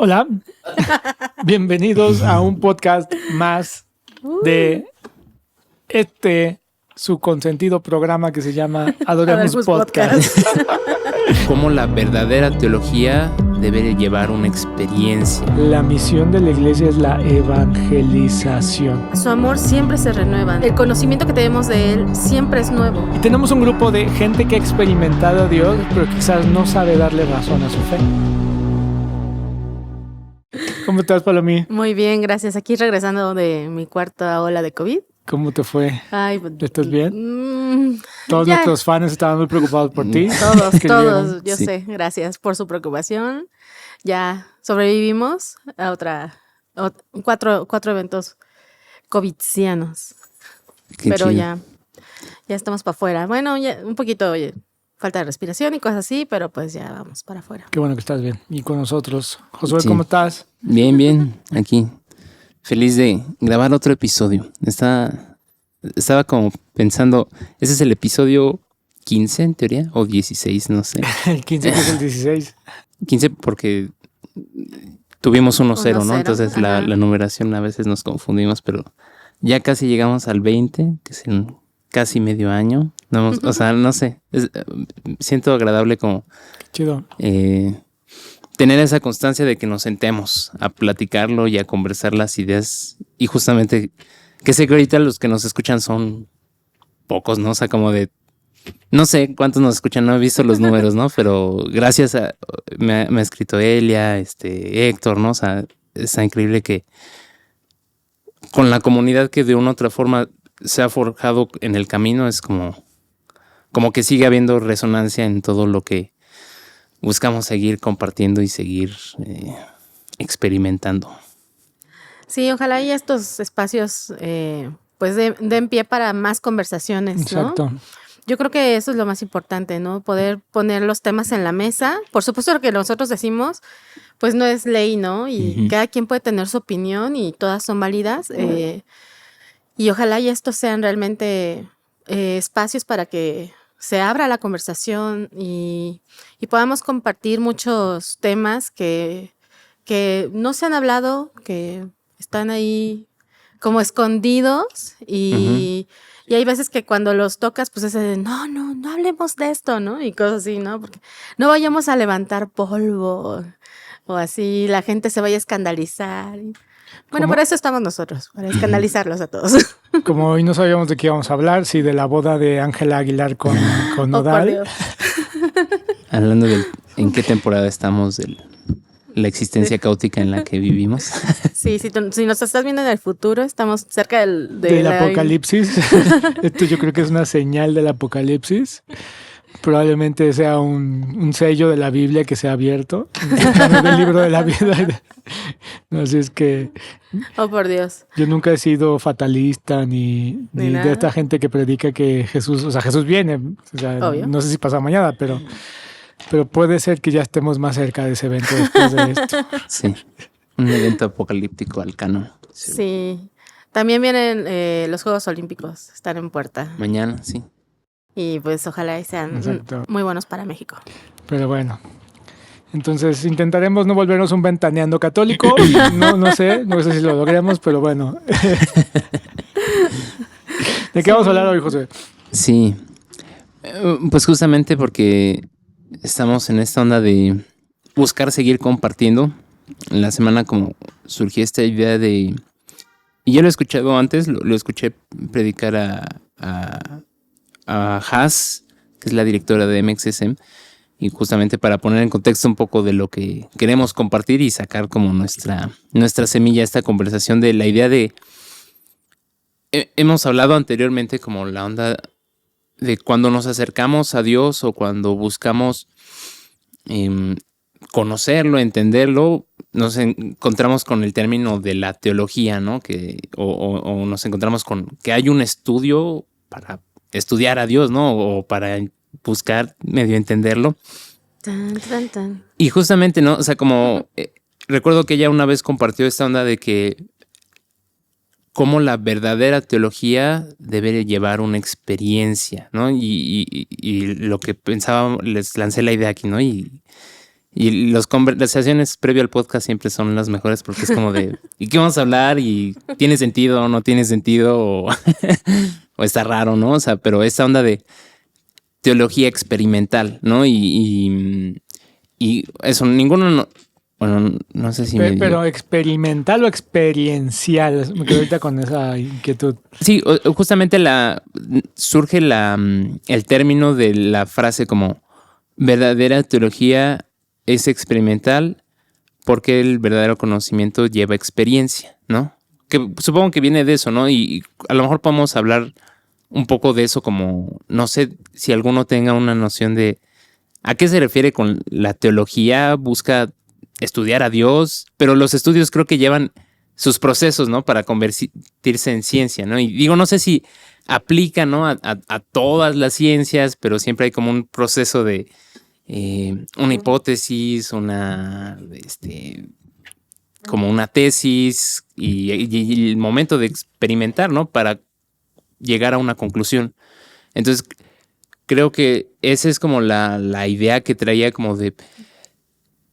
Hola, bienvenidos a un podcast más de su consentido programa que se llama Adoremos Podcast. Cómo la verdadera teología debe llevar una experiencia. La misión de la iglesia es la evangelización. Su amor siempre se renueva. El conocimiento que tenemos de Él siempre es nuevo. Y tenemos un grupo de gente que ha experimentado a Dios, pero quizás no sabe darle razón a su fe. ¿Cómo estás, Palomí? Muy bien, gracias. Aquí regresando de mi cuarta ola de COVID. ¿Cómo te fue? Ay, ¿Estás bien? Todos ya. Nuestros fans estaban muy preocupados por ti. Todos, yo Sí. sé. Gracias por su preocupación. Ya sobrevivimos a cuatro eventos covidianos. Qué Pero chido. ya estamos para afuera. Bueno, ya un poquito, falta de respiración y cosas así, pero pues ya vamos para afuera. Qué bueno que estás bien. Y con nosotros. Josué, Sí. ¿cómo estás? Bien, aquí. Feliz de grabar otro episodio. Estaba como pensando, ese es el episodio 15 en teoría, o 16, no sé. El 15 que es el 16. 15 porque tuvimos 1-0, ¿no? 1-0, Entonces la ajá. numeración a veces nos confundimos, pero ya casi llegamos al 20, que es en casi medio año. No, o sea, no sé. Siento agradable como Chido. tener esa constancia de que nos sentemos a platicarlo y a conversar las ideas. Y justamente, que sé que ahorita los que nos escuchan son pocos, ¿no? O sea, como de, no sé cuántos nos escuchan, no he visto los números, ¿no? Pero gracias a, me ha escrito Elia, Héctor, ¿no? O sea, está increíble que con la comunidad que de una u otra forma se ha forjado en el camino, es como que sigue habiendo resonancia en todo lo que buscamos seguir compartiendo y seguir experimentando. Sí, ojalá y estos espacios pues den pie para más conversaciones, ¿no? Exacto. Yo creo que eso es lo más importante, ¿no? Poder poner los temas en la mesa. Por supuesto, lo que nosotros decimos, pues no es ley, ¿no? Y cada quien puede tener su opinión y todas son válidas. Y ojalá y estos sean realmente espacios para que se abra la conversación y podamos compartir muchos temas que no se han hablado, que están ahí como escondidos y hay veces que cuando los tocas, pues es de, no hablemos de esto, ¿no? Y cosas así, ¿no? Porque no vayamos a levantar polvo o así, la gente se vaya a escandalizar. Bueno, para eso estamos nosotros, para escandalizarlos a todos. Como hoy no sabíamos de qué íbamos a hablar, sí, de la boda de Ángela Aguilar con Oh, por Nodal. Dios. Hablando de en qué temporada estamos de la existencia caótica en la que vivimos. Sí, si nos estás viendo en el futuro, estamos cerca Del apocalipsis. Esto yo creo que es una señal del apocalipsis. Probablemente sea un sello de la Biblia que se ha abierto. Del libro de la vida. No, así es que Oh, por Dios. yo nunca he sido fatalista ni nada. de esta gente que predica que Jesús viene. O sea, Obvio. no sé si pasa mañana, pero puede ser que ya estemos más cerca de ese evento después de esto. Sí, un evento apocalíptico al canon. Sí. También vienen los Juegos Olímpicos, están en puerta. Mañana, sí. Y pues ojalá y sean Exacto. muy buenos para México. Pero bueno. Entonces intentaremos no volvernos un ventaneando católico. No sé si lo logremos, pero bueno. ¿De qué vamos a hablar hoy, José? Sí, pues justamente porque estamos en esta onda de buscar seguir compartiendo. En la semana como surgió esta idea de... Y yo lo he escuchado antes, lo escuché predicar a Haas, que es la directora de MXSM, y justamente para poner en contexto un poco de lo que queremos compartir y sacar como nuestra semilla, esta conversación de la idea de... Hemos hablado anteriormente como la onda de cuando nos acercamos a Dios o cuando buscamos conocerlo, entenderlo, nos encontramos con el término de la teología, ¿no? O nos encontramos con que hay un estudio para estudiar a Dios, ¿no? O para buscar medio entenderlo. Tan, tan, tan. Y justamente, ¿no? O sea, como recuerdo que ella una vez compartió esta onda de que cómo la verdadera teología debe llevar una experiencia, ¿no? Y lo que pensaba, les lancé la idea aquí, ¿no? Y Y las conversaciones previo al podcast siempre son las mejores porque es como de ¿y qué vamos a hablar? ¿Y tiene sentido o no tiene sentido? O, o está raro, ¿no? O sea, pero esa onda de teología experimental, ¿no? Y eso, ninguno... Bueno, no sé si Pero experimental o experiencial. Me quedo ahorita con esa inquietud. Sí, justamente surge el término de la frase como verdadera teología es experimental porque el verdadero conocimiento lleva experiencia, ¿no? Que supongo que viene de eso, ¿no? Y a lo mejor podemos hablar un poco de eso como, no sé si alguno tenga una noción de a qué se refiere con la teología, busca estudiar a Dios, pero los estudios creo que llevan sus procesos, ¿no? Para convertirse en ciencia, ¿no? Y digo, no sé si aplica, ¿no? A todas las ciencias, pero siempre hay como un proceso de una hipótesis, como una tesis y el momento de experimentar, ¿no? Para llegar a una conclusión. Entonces, creo que esa es como la idea que traía como de...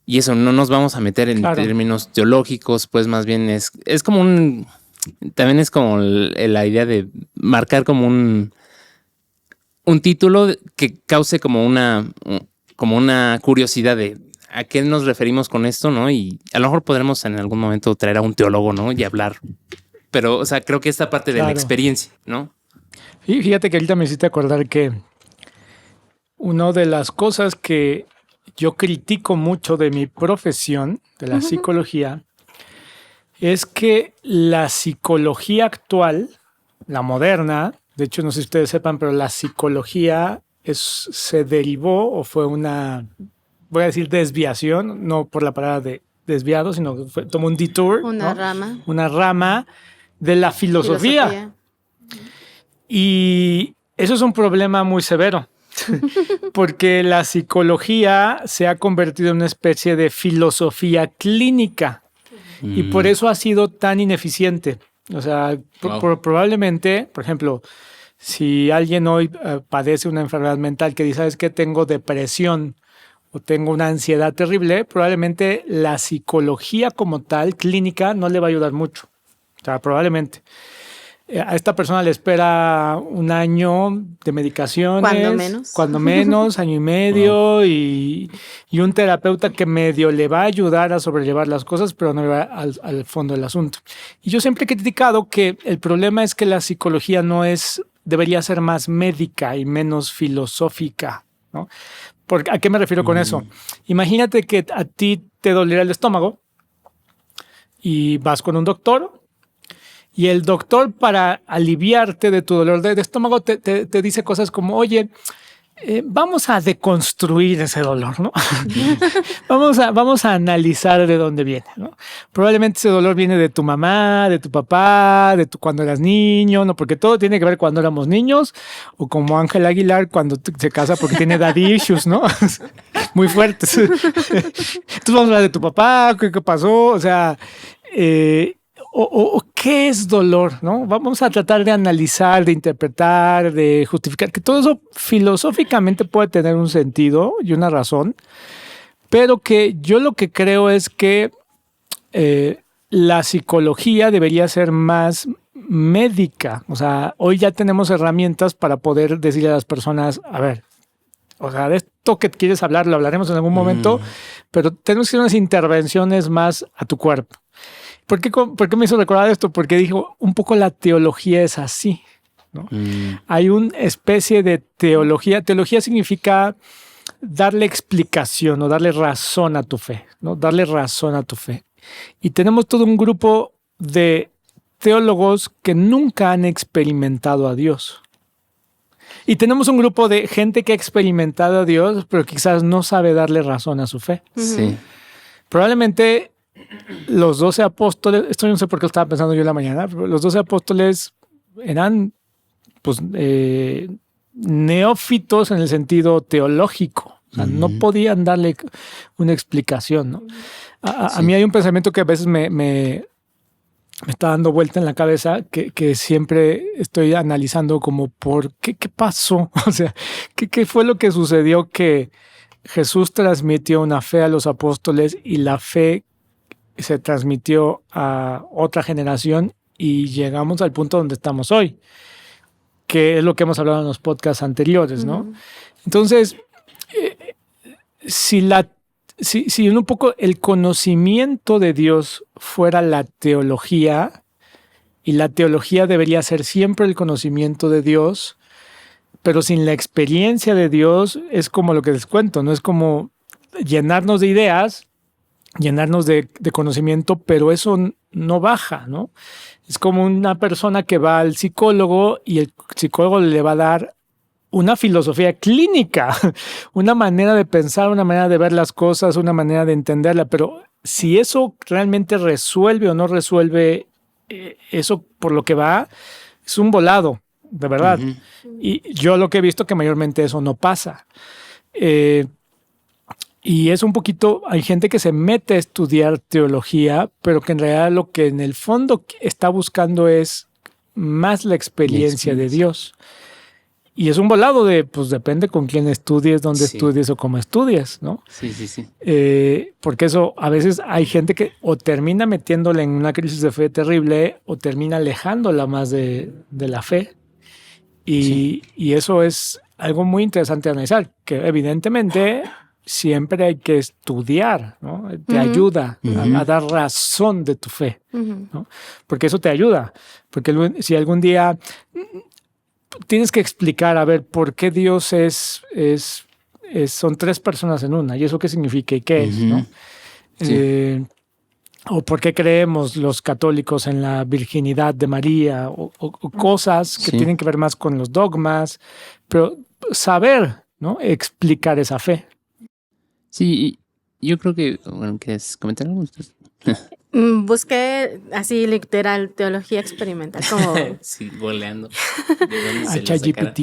Y eso, no nos vamos a meter en términos teológicos, pues más bien es como también es como la idea de marcar como un título que cause como una curiosidad de a qué nos referimos con esto, ¿no? Y a lo mejor podremos en algún momento traer a un teólogo, ¿no? Y hablar. Pero, o sea, creo que esta parte de la experiencia, ¿no? Y fíjate que ahorita me hiciste acordar que una de las cosas que yo critico mucho de mi profesión, de la psicología, es que la psicología actual, la moderna, de hecho no sé si ustedes sepan, pero la psicología se derivó o fue una, voy a decir desviación, no por la palabra de desviado, sino que tomó un detour. Una rama de la filosofía. Y eso es un problema muy severo. Porque la psicología se ha convertido en una especie de filosofía clínica y por eso ha sido tan ineficiente. O sea, probablemente, por ejemplo, si alguien hoy padece una enfermedad mental que dice, ¿sabes qué? Tengo depresión o tengo una ansiedad terrible, probablemente la psicología como tal, clínica, no le va a ayudar mucho. O sea, probablemente. A esta persona le espera un año de medicaciones. Cuando menos, año y medio, y un terapeuta que medio le va a ayudar a sobrellevar las cosas, pero no va al fondo del asunto. Y yo siempre he criticado que el problema es que la psicología debería ser más médica y menos filosófica, ¿no? ¿A qué me refiero con eso? Imagínate que a ti te doliera el estómago y vas con un doctor. Y el doctor, para aliviarte de tu dolor de estómago, te dice cosas como, oye, vamos a deconstruir ese dolor, ¿no? vamos a analizar de dónde viene, ¿no? Probablemente ese dolor viene de tu mamá, de tu papá, cuando eras niño, ¿no? Porque todo tiene que ver cuando éramos niños, o como Ángel Aguilar cuando se casa porque tiene daddy issues, ¿no? Muy fuertes. Entonces vamos a hablar de tu papá, qué pasó, o sea... O qué es dolor, ¿no? Vamos a tratar de analizar, de interpretar, de justificar, que todo eso filosóficamente puede tener un sentido y una razón, pero que yo lo que creo es que la psicología debería ser más médica. O sea, hoy ya tenemos herramientas para poder decirle a las personas, a ver, o sea, de esto que quieres hablar, lo hablaremos en algún momento, pero tenemos que hacer unas intervenciones más a tu cuerpo. ¿Por qué me hizo recordar esto? Porque dijo, un poco la teología es así, ¿no? Hay una especie de teología. Teología significa darle explicación o darle razón a tu fe, ¿no? Darle razón a tu fe. Y tenemos todo un grupo de teólogos que nunca han experimentado a Dios. Y tenemos un grupo de gente que ha experimentado a Dios, pero quizás no sabe darle razón a su fe. Sí. Probablemente los 12 apóstoles, esto no sé por qué lo estaba pensando yo en la mañana, pero los 12 apóstoles eran pues, neófitos en el sentido teológico. O sea, no podían darle una explicación, ¿no? A mí hay un pensamiento que a veces me está dando vuelta en la cabeza, que siempre estoy analizando como ¿qué pasó? O sea, ¿qué fue lo que sucedió que Jesús transmitió una fe a los apóstoles y la fe se transmitió a otra generación y llegamos al punto donde estamos hoy, que es lo que hemos hablado en los podcasts anteriores, ¿no? Entonces, si un poco el conocimiento de Dios fuera la teología, y la teología debería ser siempre el conocimiento de Dios, pero sin la experiencia de Dios, es como lo que les cuento, ¿no? Es como llenarnos de ideas, llenarnos de conocimiento, pero eso no baja, ¿no? Es como una persona que va al psicólogo y el psicólogo le va a dar una filosofía clínica, una manera de pensar, una manera de ver las cosas, una manera de entenderla, pero si eso realmente resuelve o no resuelve eso por lo que va, es un volado, de verdad. Y yo lo que he visto que mayormente eso no pasa. Y es un poquito, hay gente que se mete a estudiar teología, pero que en realidad lo que en el fondo está buscando es más la experiencia de Dios. Y es un volado de, pues depende con quién estudies, dónde estudies o cómo estudies, ¿no? Sí. Porque eso a veces hay gente que o termina metiéndola en una crisis de fe terrible o termina alejándola más de la fe. Y eso es algo muy interesante de analizar, que evidentemente siempre hay que estudiar, ¿no? Te ayuda a dar razón de tu fe, ¿no? Porque eso te ayuda. Porque si algún día tienes que explicar, a ver, por qué Dios son tres personas en una, y eso qué significa y qué es, ¿no? O por qué creemos los católicos en la virginidad de María, o cosas que tienen que ver más con los dogmas, pero saber, ¿no? Explicar esa fe. Sí, yo creo que, bueno, ¿quieres comentar algo? Busqué así literal teología experimental, como sí, goleando. A ChatGPT.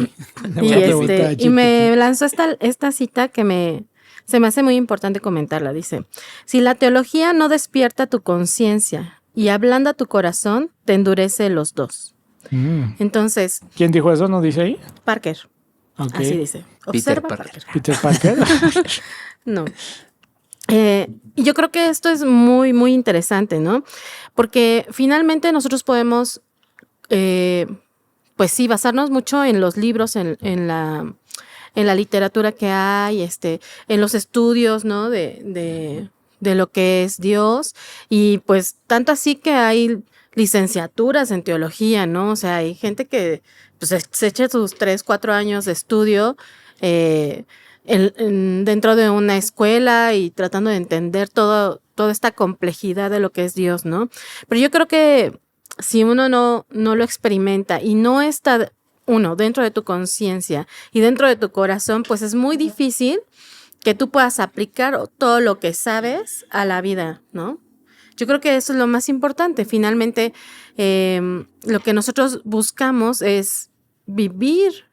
Y me lanzó esta cita que se me hace muy importante comentarla. Dice: si la teología no despierta tu conciencia y ablanda tu corazón, te endurece los dos. Entonces, ¿quién dijo eso? ¿No dice ahí? Parker. Okay. Así dice. Observa Parker. Peter Parker. No. Y yo creo que esto es muy, muy interesante, ¿no? Porque finalmente nosotros podemos, pues sí, basarnos mucho en los libros, en la literatura que hay, en los estudios, ¿no? De lo que es Dios. Y pues tanto así que hay licenciaturas en teología, ¿no? O sea, hay gente que pues, se echa sus 3, 4 años de estudio, dentro de una escuela y tratando de entender toda esta complejidad de lo que es Dios, ¿no? Pero yo creo que si uno no lo experimenta y no está dentro de tu conciencia y dentro de tu corazón, pues es muy difícil que tú puedas aplicar todo lo que sabes a la vida, ¿no? Yo creo que eso es lo más importante. Finalmente, lo que nosotros buscamos es vivir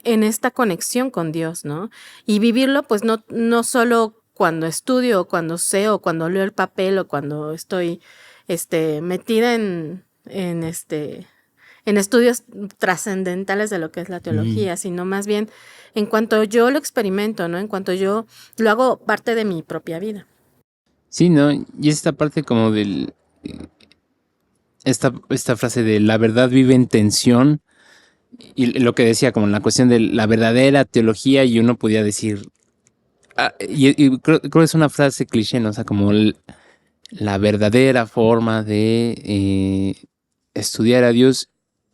en esta conexión con Dios, ¿no? Y vivirlo, pues no solo cuando estudio, o cuando sé, o cuando leo el papel, o cuando estoy metida en estudios trascendentales de lo que es la teología, sino más bien en cuanto yo lo experimento, ¿no? En cuanto yo lo hago parte de mi propia vida. Sí, ¿no? Y esta parte como esta frase de la verdad vive en tensión. Y lo que decía, como la cuestión de la verdadera teología, y uno podía decir, y creo que es una frase cliché, ¿no? O sea, como la verdadera forma de estudiar a Dios,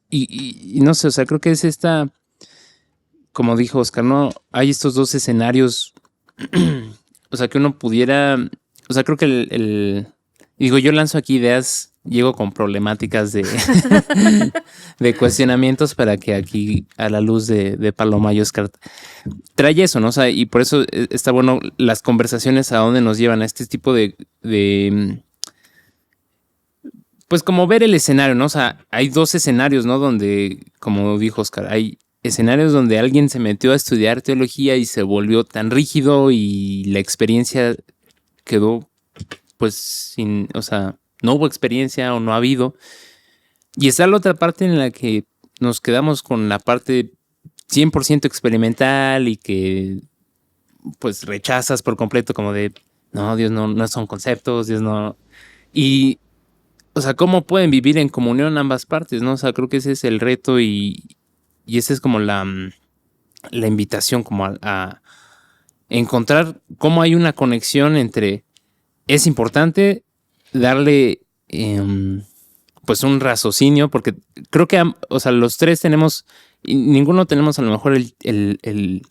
y no sé, o sea, creo que es como dijo Oscar, ¿no? Hay estos dos escenarios, o sea, que uno pudiera, o sea, creo que digo, yo lanzo aquí ideas. Llego con problemáticas de cuestionamientos para que aquí a la luz de Paloma y Oscar trae eso, ¿no? O sea, y por eso está bueno las conversaciones a dónde nos llevan a este tipo de pues como ver el escenario, ¿no? O sea, hay dos escenarios, ¿no? Donde, como dijo Oscar, hay escenarios donde alguien se metió a estudiar teología y se volvió tan rígido y la experiencia quedó pues sin, o sea, no hubo experiencia o no ha habido. Y está la otra parte en la que nos quedamos con la parte 100% experimental y que pues rechazas por completo como de, no, Dios no son conceptos, Dios no... Y, o sea, ¿cómo pueden vivir en comunión ambas partes, no? O sea, creo que ese es el reto y esa es como la invitación como a encontrar cómo hay una conexión entre... Es importante darle pues un raciocinio, porque creo que, o sea, los tres tenemos, y ninguno tenemos a lo mejor el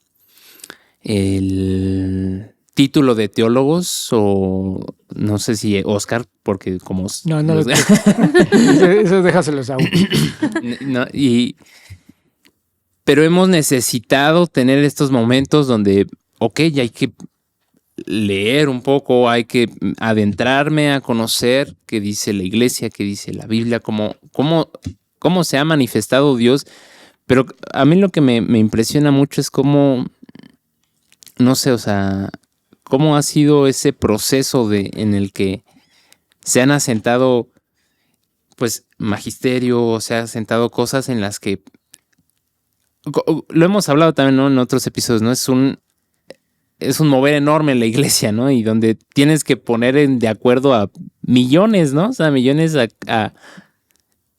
título de teólogos, o no sé si Oscar, porque como... No, eso déjaselos a uno. No, pero hemos necesitado tener estos momentos donde, ok, ya hay que leer un poco, hay que adentrarme a conocer qué dice la iglesia, qué dice la Biblia, cómo se ha manifestado Dios. Pero a mí lo que me impresiona mucho es cómo, no sé, o sea, cómo ha sido ese proceso en el que se han asentado, pues, magisterio, se han asentado cosas en las que, lo hemos hablado también, ¿no? En otros episodios, ¿no? Es un mover enorme en la iglesia, ¿no? Y donde tienes que poner de acuerdo a millones, ¿no? O sea, millones a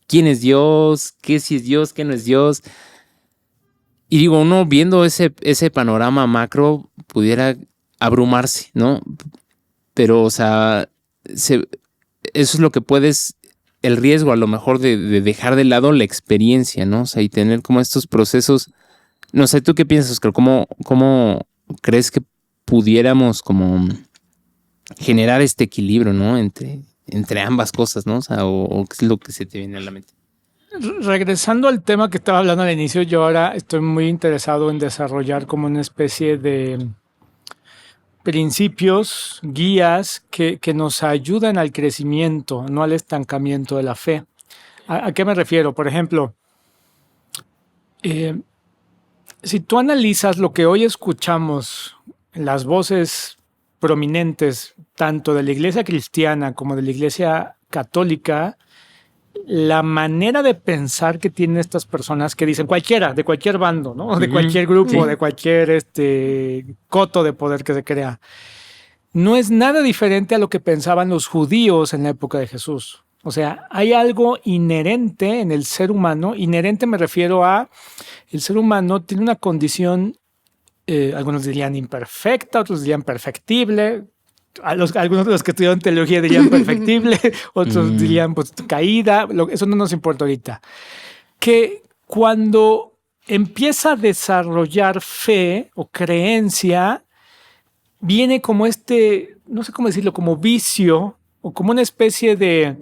quién es Dios, qué sí es Dios, qué no es Dios. Y digo, uno viendo ese panorama macro pudiera abrumarse, ¿no? Pero, o sea, eso es lo que puedes, el riesgo a lo mejor de dejar de lado la experiencia, ¿no? O sea, y tener como estos procesos. No sé, ¿tú qué piensas, Oscar? ¿Cómo crees que pudiéramos como generar este equilibrio, ¿no? Entre ambas cosas, ¿no? O sea, o qué es lo que se te viene a la mente. Regresando al tema que estaba hablando al inicio, yo ahora estoy muy interesado en desarrollar como una especie de principios, guías que nos ayudan al crecimiento, no al estancamiento de la fe. ¿A qué me refiero? Por ejemplo, si tú analizas lo que hoy escuchamos en las voces prominentes, tanto de la iglesia cristiana como de la iglesia católica, la manera de pensar que tienen estas personas que dicen cualquiera, de cualquier bando, ¿no? De cualquier grupo, sí, de cualquier coto de poder que se crea, no es nada diferente a lo que pensaban los judíos en la época de Jesús. O sea, hay algo inherente en el ser humano. Inherente me refiero a el ser humano tiene una condición, algunos dirían imperfecta, otros dirían perfectible. Algunos de los que estudiaron teología dirían perfectible, otros dirían pues caída. Eso no nos importa ahorita. Que cuando empieza a desarrollar fe o creencia, viene como no sé cómo decirlo, como vicio o como una especie de...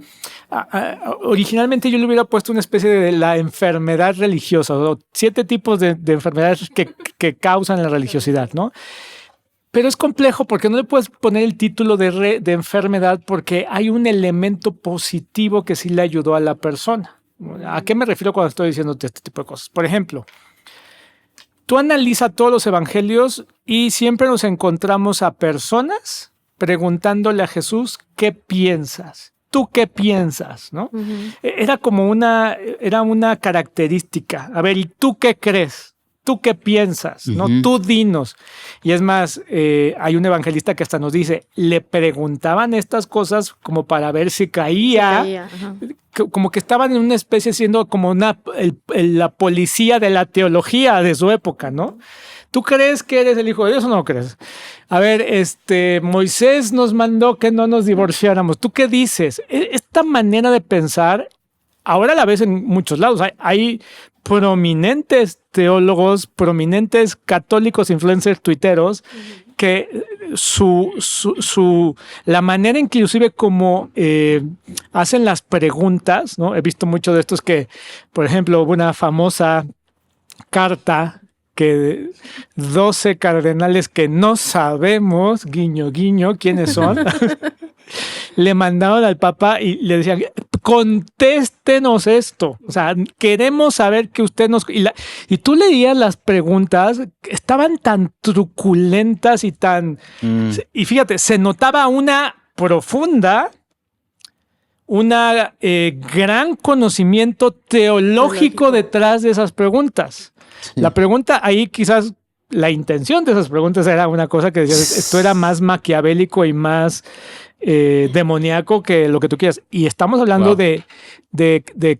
originalmente yo le hubiera puesto una especie de la enfermedad religiosa, o 7 tipos de enfermedades que causan la religiosidad, ¿no? Pero es complejo porque no le puedes poner el título de enfermedad porque hay un elemento positivo que sí le ayudó a la persona. ¿A qué me refiero cuando estoy diciendo este tipo de cosas? Por ejemplo, tú analizas todos los evangelios y siempre nos encontramos a personas preguntándole a Jesús, ¿qué piensas? ¿Tú qué piensas? ¿No? Era como una característica. A ver, ¿y tú qué crees? ¿Tú qué piensas? ¿No? Tú dinos. Y es más, hay un evangelista que hasta nos dice, le preguntaban estas cosas como para ver si caía. Como que estaban en una especie siendo como la policía de la teología de su época, ¿no? ¿Tú crees que eres el hijo de Dios o no crees? A ver, Moisés nos mandó que no nos divorciáramos. ¿Tú qué dices? Esta manera de pensar, ahora la ves en muchos lados. Hay prominentes teólogos, prominentes católicos, influencers, tuiteros, que la manera inclusive como hacen las preguntas, ¿no? He visto muchos de estos que, por ejemplo, una famosa carta que 12 cardenales que no sabemos, guiño, guiño, quiénes son, le mandaron al Papa y le decían, contéstenos esto. O sea, queremos saber que usted nos... Y tú leías las preguntas, estaban tan truculentas y tan... Y fíjate, se notaba una profunda, gran conocimiento teológico detrás de esas preguntas. Sí. La pregunta ahí quizás la intención de esas preguntas era una cosa que decías, esto era más maquiavélico y más demoníaco que lo que tú quieras. Y estamos hablando de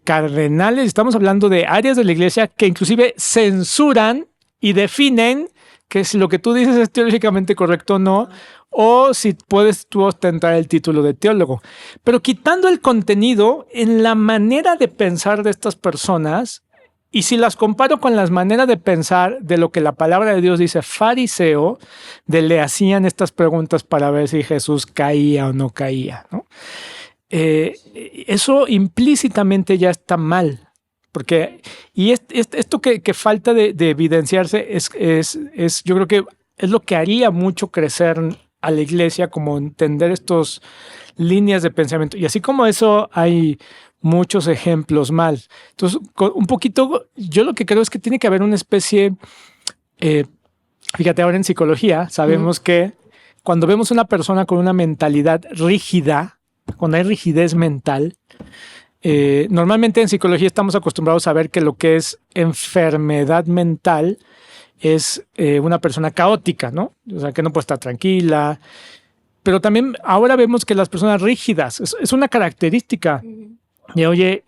cardenales, estamos hablando de áreas de la iglesia que inclusive censuran y definen que si lo que tú dices es teológicamente correcto o no, o si puedes tú ostentar el título de teólogo. Pero quitando el contenido, en la manera de pensar de estas personas, y si las comparo con las maneras de pensar de lo que la palabra de Dios dice fariseo, de le hacían estas preguntas para ver si Jesús caía o no caía, ¿no? Eso implícitamente ya está mal. Porque, y esto que falta de evidenciarse es, yo creo que es lo que haría mucho crecer a la iglesia, como entender estas líneas de pensamiento. Y así como eso, hay muchos ejemplos mal. Entonces, un poquito, yo lo que creo es que tiene que haber una especie, fíjate, ahora en psicología sabemos que cuando vemos una persona con una mentalidad rígida, cuando hay rigidez mental, normalmente en psicología estamos acostumbrados a ver que lo que es enfermedad mental es una persona caótica, ¿no? O sea, que no puede estar tranquila. Pero también ahora vemos que las personas rígidas es una característica. Y oye,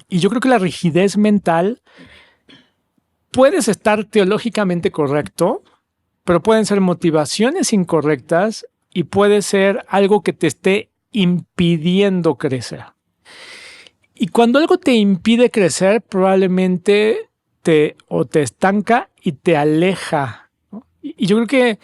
y yo creo que la rigidez mental puedes estar teológicamente correcto, pero pueden ser motivaciones incorrectas y puede ser algo que te esté impidiendo crecer. Y cuando algo te impide crecer, probablemente te estanca y te aleja, ¿no? Y yo creo que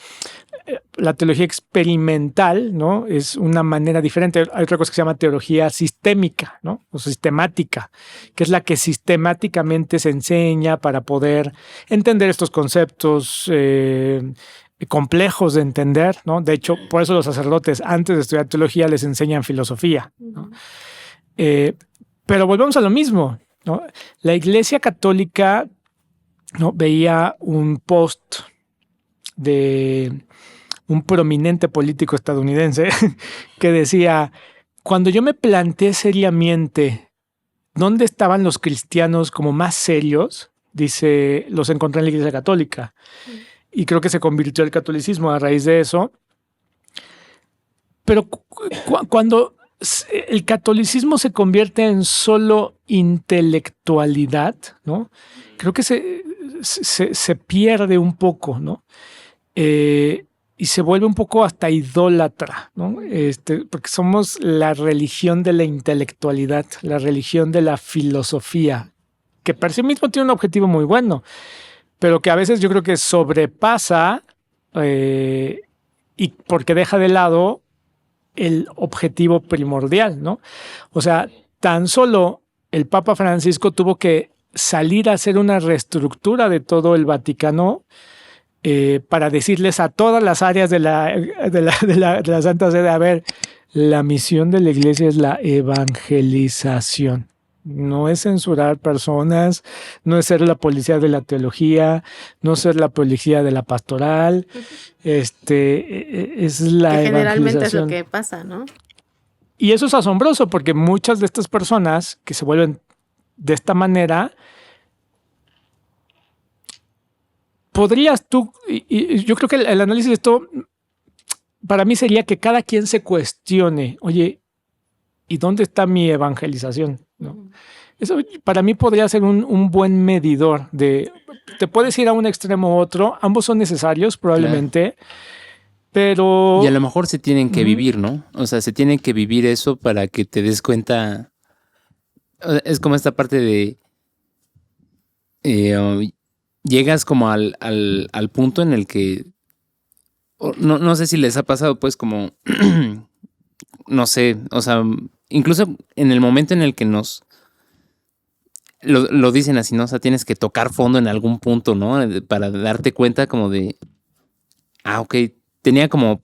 la teología experimental, ¿no? Es una manera diferente. Hay otra cosa que se llama teología sistémica, ¿no? O sistemática, que es la que sistemáticamente se enseña para poder entender estos conceptos complejos de entender, ¿no? De hecho, por eso los sacerdotes, antes de estudiar teología, les enseñan filosofía, ¿no? Pero volvemos a lo mismo, ¿no? La Iglesia Católica, ¿no? Veía un post de un prominente político estadounidense que decía, cuando yo me planteé seriamente dónde estaban los cristianos como más serios, dice, los encontré en la Iglesia Católica. Y creo que se convirtió el catolicismo a raíz de eso. Pero cuando el catolicismo se convierte en solo intelectualidad, ¿no? Creo que se pierde un poco, ¿no? Y se vuelve un poco hasta idólatra, ¿no? Porque somos la religión de la intelectualidad, la religión de la filosofía, que por sí mismo tiene un objetivo muy bueno, pero que a veces yo creo que sobrepasa y porque deja de lado el objetivo primordial, ¿no? O sea, tan solo el Papa Francisco tuvo que salir a hacer una reestructura de todo el Vaticano para decirles a todas las áreas de la Santa Sede, a ver, la misión de la Iglesia es la evangelización. No es censurar personas, no es ser la policía de la teología, no es ser la policía de la pastoral, es la que evangelización. Generalmente es lo que pasa, ¿no? Y eso es asombroso porque muchas de estas personas que se vuelven de esta manera, podrías tú, y yo creo que el análisis de esto para mí sería que cada quien se cuestione, oye, ¿y dónde está mi evangelización? ¿No? Eso para mí podría ser un buen medidor de, te puedes ir a un extremo u otro, ambos son necesarios probablemente, claro. Pero... Y a lo mejor se tienen que vivir, ¿no? O sea, se tienen que vivir eso para que te des cuenta. Es como esta parte de... llegas como al punto en el que... No sé si les ha pasado, pues, como... no sé, o sea, incluso en el momento en el que nos... Lo dicen así, ¿no? O sea, tienes que tocar fondo en algún punto, ¿no? Para darte cuenta como de... ok, tenía como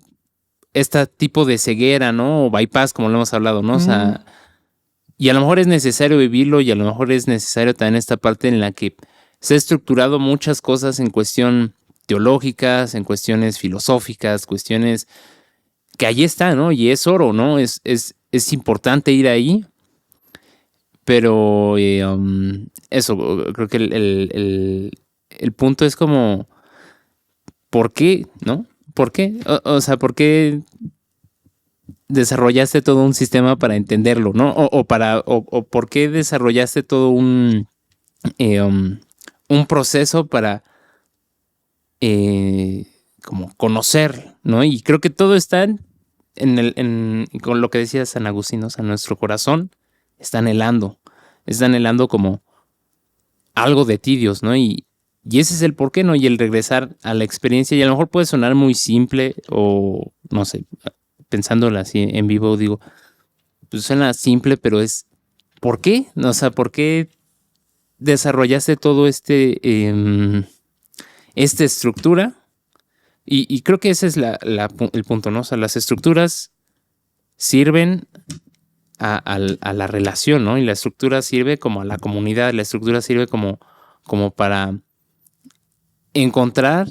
este tipo de ceguera, ¿no? O bypass, como lo hemos hablado, ¿no? O sea, y a lo mejor es necesario vivirlo y a lo mejor es necesario también esta parte en la que se ha estructurado muchas cosas en cuestión teológicas, en cuestiones filosóficas, cuestiones que ahí está, ¿no? Y es oro, ¿no? Es importante ir ahí, pero eso, creo que el punto es como ¿por qué? ¿No? ¿Por qué? O sea, ¿por qué desarrollaste todo un sistema para entenderlo, ¿no? O ¿por qué desarrollaste todo un proceso para como conocer, ¿no? Y creo que todo está con lo que decía San Agustín, ¿no? O sea, nuestro corazón está anhelando como algo de ti, Dios, ¿no? Y ese es el por qué, ¿no? Y el regresar a la experiencia, y a lo mejor puede sonar muy simple o, no sé, pensándola así en vivo, digo, pues suena simple, pero es, ¿por qué? O sea, ¿por qué desarrollaste todo esta estructura? Y creo que ese es el punto, ¿no? O sea, las estructuras sirven a la relación, ¿no? Y la estructura sirve como a la comunidad, la estructura sirve como para encontrar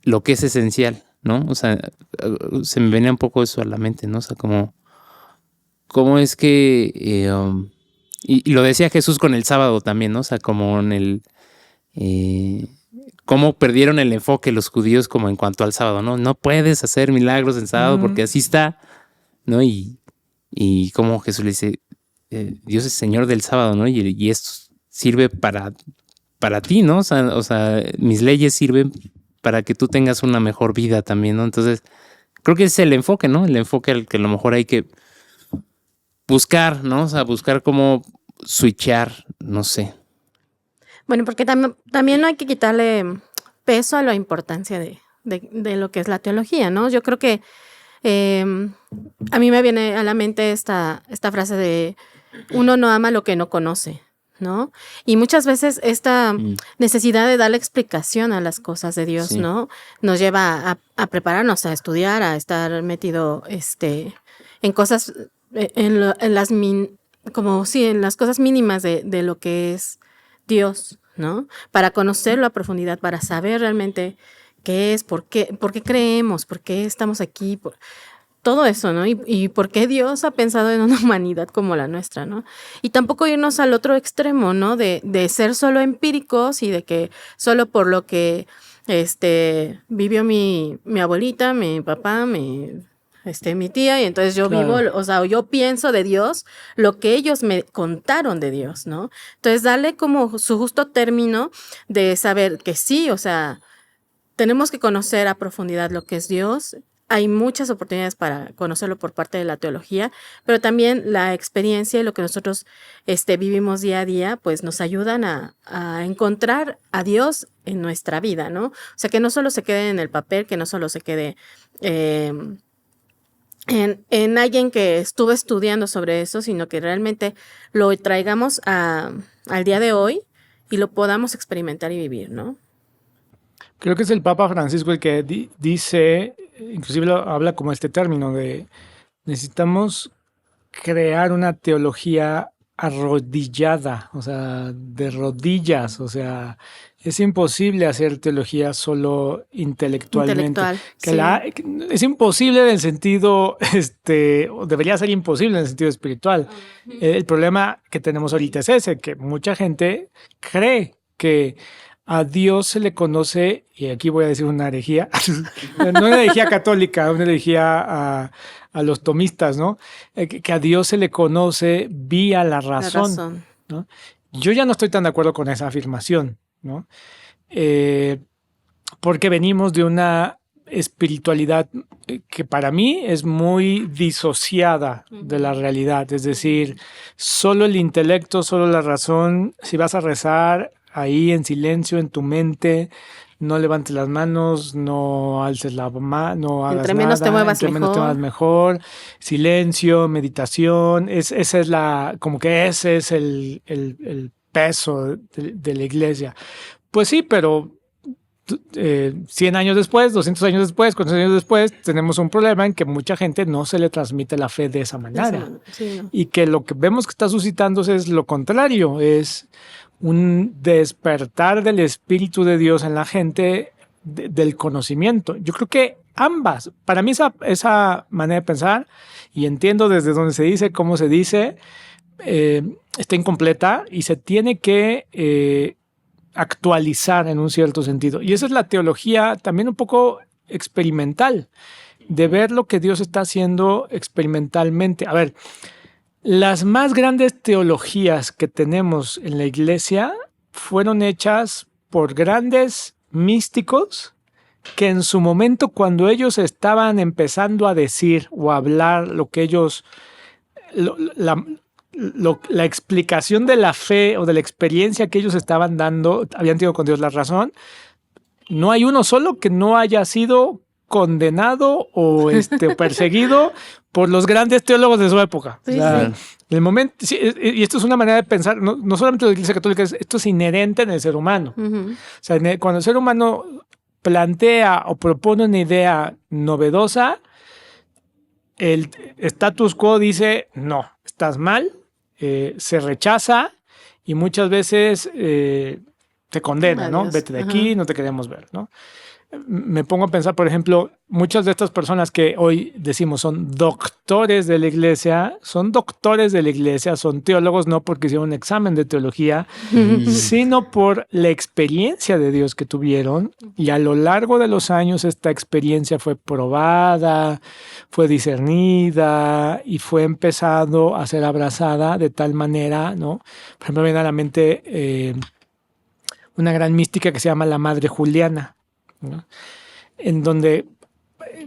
lo que es esencial, ¿no? O sea, se me venía un poco eso a la mente, ¿no? O sea, cómo es que... y lo decía Jesús con el sábado también, ¿no? O sea, como en el... cómo perdieron el enfoque los judíos como en cuanto al sábado, ¿no? No puedes hacer milagros en sábado porque así está, ¿no? Y como Jesús le dice, Dios es Señor del sábado, ¿no? Y esto sirve para ti, ¿no? O sea, mis leyes sirven para que tú tengas una mejor vida también, ¿no? Entonces, creo que es el enfoque, ¿no? El enfoque al que a lo mejor hay que buscar, ¿no? O sea, buscar cómo switchar, no sé. Bueno, porque también no hay que quitarle peso a la importancia de lo que es la teología, ¿no? Yo creo que a mí me viene a la mente esta frase de uno no ama lo que no conoce, ¿no? Y muchas veces esta necesidad de darle explicación a las cosas de Dios, Sí. ¿no? Nos lleva a prepararnos, a estudiar, a estar metido en cosas, en las cosas mínimas de lo que es Dios, ¿no? Para conocerlo a profundidad, para saber realmente qué es, por qué creemos, por qué estamos aquí, todo eso, ¿no? Y por qué Dios ha pensado en una humanidad como la nuestra, ¿no? Y tampoco irnos al otro extremo, ¿no? De ser solo empíricos y de que solo por lo que vivió mi abuelita, mi papá, mi tía, y entonces yo Claro. vivo, o sea, yo pienso de Dios lo que ellos me contaron de Dios, ¿no? Entonces darle como su justo término de saber que sí, o sea, tenemos que conocer a profundidad lo que es Dios. Hay muchas oportunidades para conocerlo por parte de la teología, pero también la experiencia y lo que nosotros vivimos día a día, pues nos ayudan a encontrar a Dios en nuestra vida, ¿no? O sea, que no solo se quede en el papel, que no solo se quede en alguien que estuvo estudiando sobre eso, sino que realmente lo traigamos al día de hoy y lo podamos experimentar y vivir, ¿no? Creo que es el Papa Francisco el que dice, inclusive habla como este término de necesitamos crear una teología arrodillada, o sea, de rodillas, o sea, es imposible hacer teología solo intelectualmente. Intelectual, Es imposible en el sentido, o debería ser imposible en el sentido espiritual. El problema que tenemos ahorita es ese, que mucha gente cree que a Dios se le conoce, y aquí voy a decir una herejía, no una herejía católica, una herejía a los tomistas, ¿no? Que a Dios se le conoce vía la razón. ¿No? Yo ya no estoy tan de acuerdo con esa afirmación, ¿no? Porque venimos de una espiritualidad que para mí es muy disociada de la realidad, es decir, solo el intelecto, solo la razón, si vas a rezar ahí en silencio, en tu mente, no levantes las manos, no alces la mano, no hagas entre menos nada, te muevas entre menos te muevas mejor, silencio, meditación, esa es como que ese es el peso de la iglesia. Pues sí, pero 100 años después, 200 años después, 400 años después, tenemos un problema en que mucha gente no se le transmite la fe de esa manera. Sí, no. Y que lo que vemos que está suscitándose es lo contrario, es un despertar del Espíritu de Dios en la gente del conocimiento. Yo creo que ambas, para mí esa manera de pensar, y entiendo desde dónde se dice, cómo se dice, está incompleta y se tiene que actualizar en un cierto sentido. Y esa es la teología también un poco experimental, de ver lo que Dios está haciendo experimentalmente. A ver, las más grandes teologías que tenemos en la iglesia fueron hechas por grandes místicos que en su momento, cuando ellos estaban empezando a decir o a hablar lo que ellos, la explicación de la fe o de la experiencia que ellos estaban dando, habían tenido con Dios la razón, no hay uno solo que no haya sido condenado o perseguido por los grandes teólogos de su época. Sí, o sea, el momento, sí, y esto es una manera de pensar, no solamente de la Iglesia Católica, esto es inherente en el ser humano. O sea, cuando el ser humano plantea o propone una idea novedosa, el status quo dice, no, estás mal, se rechaza y muchas veces te condena, ¿no? Vete de aquí, no te queremos ver, ¿no? Me pongo a pensar, por ejemplo, muchas de estas personas que hoy decimos son doctores de la iglesia, son teólogos no porque hicieron un examen de teología, sino por la experiencia de Dios que tuvieron, y a lo largo de los años esta experiencia fue probada, fue discernida y fue empezando a ser abrazada de tal manera, ¿no? Por ejemplo, me viene a la mente una gran mística que se llama la Madre Juliana, ¿no? En donde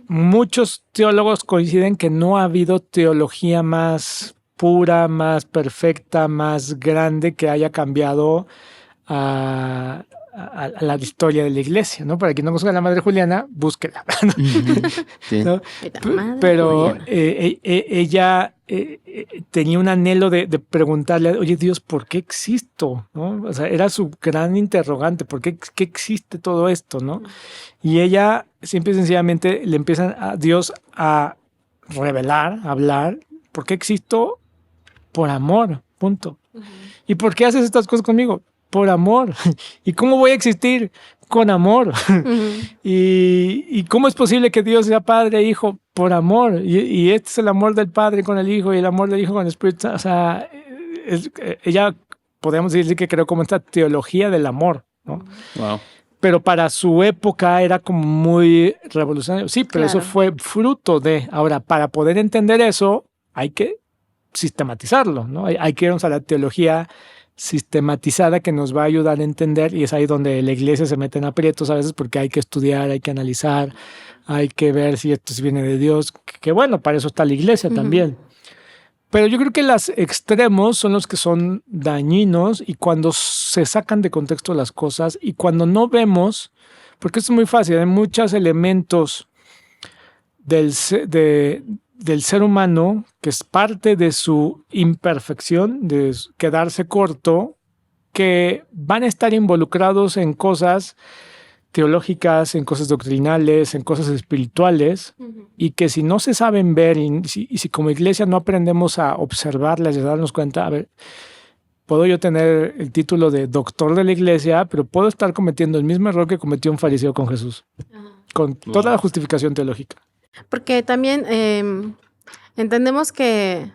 muchos teólogos coinciden que no ha habido teología más pura, más perfecta, más grande que haya cambiado a la historia de la iglesia, ¿no? Para quien no conozca a la Madre Juliana, búsquela, ¿no? Sí. ¿No? Pero ella tenía un anhelo de preguntarle, oye Dios, ¿por qué existo? ¿No? O sea, era su gran interrogante, ¿por qué existe todo esto? ¿No? Y ella simple y sencillamente le empiezan a Dios a revelar, a hablar, ¿por qué existo? Por amor, punto. ¿Y por qué haces estas cosas conmigo? Por amor. ¿Y cómo voy a existir? Con amor. ¿Y cómo es posible que Dios sea Padre e Hijo? Por amor. Y este es el amor del Padre con el Hijo y el amor del Hijo con el Espíritu. O sea, ella, podemos decir que creó como esta teología del amor, ¿no? Wow. Pero para su época era como muy revolucionario. Sí, pero eso fue fruto de... Ahora, para poder entender eso, hay que sistematizarlo, ¿no? Hay que irnos a la teología sistematizada que nos va a ayudar a entender, y es ahí donde la iglesia se mete en aprietos a veces porque hay que estudiar, hay que analizar, hay que ver si esto viene de Dios, que bueno, para eso está la iglesia también. Pero yo creo que los extremos son los que son dañinos, y cuando se sacan de contexto las cosas y cuando no vemos, porque esto es muy fácil, hay muchos elementos del ser humano que es parte de su imperfección, de quedarse corto, que van a estar involucrados en cosas teológicas, en cosas doctrinales, en cosas espirituales, y que si no se saben ver y si como iglesia no aprendemos a observarlas y a darnos cuenta, a ver, puedo yo tener el título de doctor de la iglesia, pero puedo estar cometiendo el mismo error que cometió un fariseo con Jesús, con toda la justificación teológica. Porque también entendemos que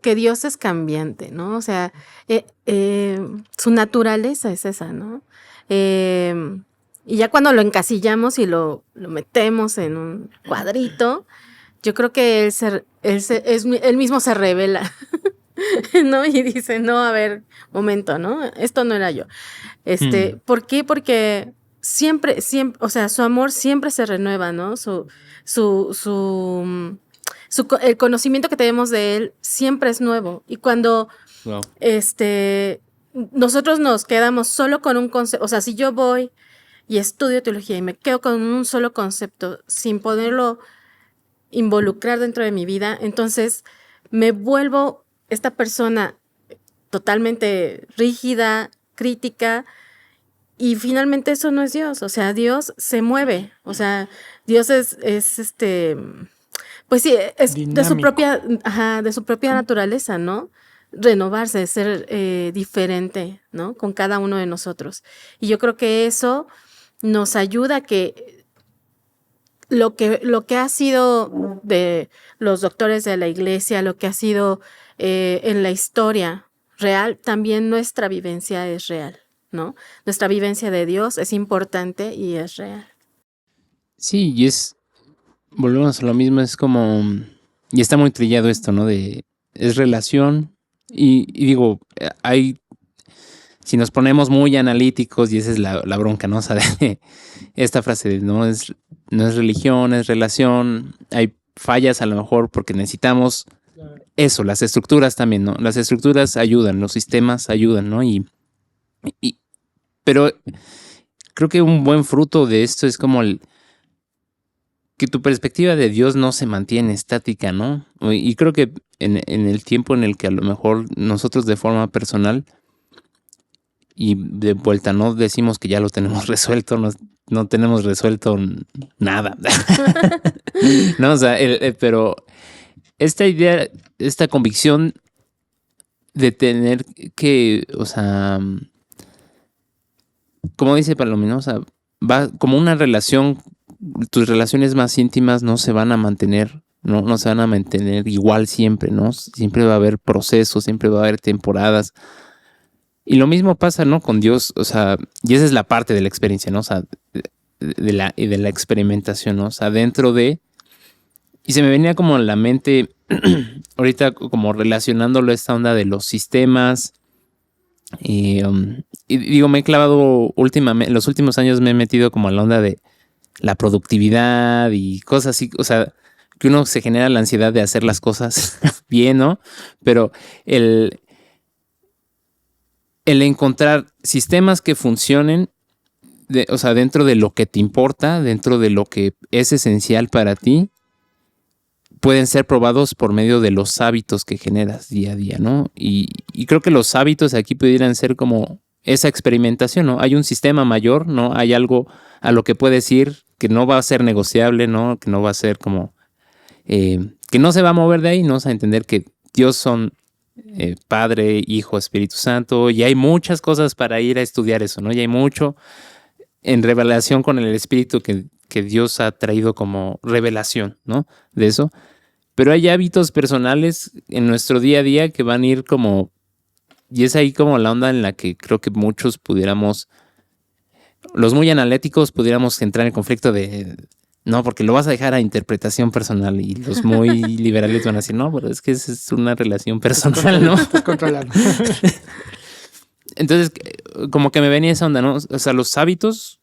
Dios es cambiante, ¿no? O sea, su naturaleza es esa, ¿no? Y ya cuando lo encasillamos y lo metemos en un cuadrito, yo creo que él mismo se revela, ¿no? Y dice, no, a ver, momento, ¿no? Esto no era yo. ¿Por qué? Porque siempre, o sea, su amor siempre se renueva, ¿no? El conocimiento que tenemos de él siempre es nuevo. Y cuando nosotros nos quedamos solo con un concepto, o sea, si yo voy y estudio teología y me quedo con un solo concepto sin poderlo involucrar dentro de mi vida, entonces me vuelvo esta persona totalmente rígida, crítica, y finalmente eso no es Dios. O sea, Dios se mueve. O sea, Dios es pues sí, es de su propia naturaleza, ¿no? Renovarse, ser diferente, ¿no? Con cada uno de nosotros. Y yo creo que eso nos ayuda a que lo que ha sido de los doctores de la iglesia, lo que ha sido en la historia real, también nuestra vivencia es real, ¿no? Nuestra vivencia de Dios es importante y es real. Sí, y volvemos a lo mismo, es como, y está muy trillado esto, ¿no? Es relación, y digo, si nos ponemos muy analíticos, y esa es la bronca, ¿no? O sea, esta frase de no es religión, es relación, hay fallas a lo mejor porque necesitamos eso, las estructuras también, ¿no? Las estructuras ayudan, los sistemas ayudan, ¿no? Pero creo que un buen fruto de esto es como que tu perspectiva de Dios no se mantiene estática, ¿no? Y creo que en el tiempo en el que a lo mejor nosotros de forma personal y de vuelta no decimos que ya lo tenemos resuelto, no tenemos resuelto nada. No, o sea, pero esta idea, esta convicción de tener que, o sea, como dice Palomino, o sea, va como una relación, tus relaciones más íntimas no se van a mantener, no se van a mantener igual siempre, ¿no? Siempre va a haber procesos, siempre va a haber temporadas. Y lo mismo pasa, ¿no? Con Dios, o sea, y esa es la parte de la experiencia, ¿no? O sea, de la experimentación, ¿no? O sea, dentro de... Y se me venía como en la mente, ahorita como relacionándolo a esta onda de los sistemas. Y digo, me he clavado últimamente, en los últimos años me he metido como a la onda de la productividad y cosas así, o sea, que uno se genera la ansiedad de hacer las cosas bien, ¿no? Pero el encontrar sistemas que funcionen, o sea, dentro de lo que te importa, dentro de lo que es esencial para ti, pueden ser probados por medio de los hábitos que generas día a día, ¿no? Y creo que los hábitos aquí pudieran ser como esa experimentación, ¿no? Hay un sistema mayor, ¿no? Hay algo a lo que puedes ir que no va a ser negociable, ¿no? Que no va a ser como... que no se va a mover de ahí, ¿no? O sea, entender que Dios son Padre, Hijo, Espíritu Santo, y hay muchas cosas para ir a estudiar eso, ¿no? Y hay mucho en revelación con el Espíritu que Dios ha traído como revelación, ¿no? De eso. Pero hay hábitos personales en nuestro día a día que van a ir como... Y es ahí como la onda en la que creo que muchos pudiéramos... Los muy analíticos pudiéramos entrar en conflicto de... No, porque lo vas a dejar a interpretación personal. Y los muy liberales van a decir, no, pero es que esa es una relación personal, ¿no? Estás controlando. Entonces, como que me venía esa onda, ¿no? O sea, los hábitos...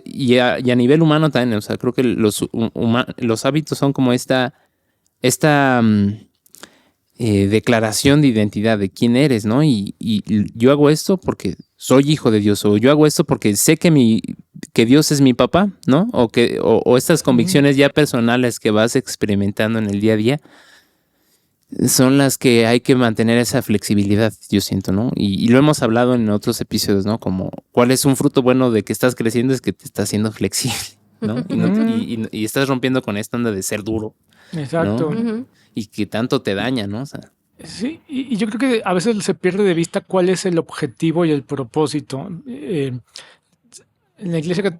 Y a nivel humano también, o sea, creo que los hábitos son como esta declaración de identidad de quién eres, ¿no? Y yo hago esto porque soy hijo de Dios, o yo hago esto porque sé que Dios es mi papá, ¿no? O estas convicciones ya personales que vas experimentando en el día a día son las que hay que mantener esa flexibilidad, yo siento, ¿no? Y lo hemos hablado en otros episodios, ¿no? Como cuál es un fruto bueno de que estás creciendo es que te estás haciendo flexible, ¿no? Y estás rompiendo con esta onda de ser duro. Exacto. ¿No? Y que tanto te daña, ¿no? O sea, sí, y yo creo que a veces se pierde de vista cuál es el objetivo y el propósito. En la iglesia,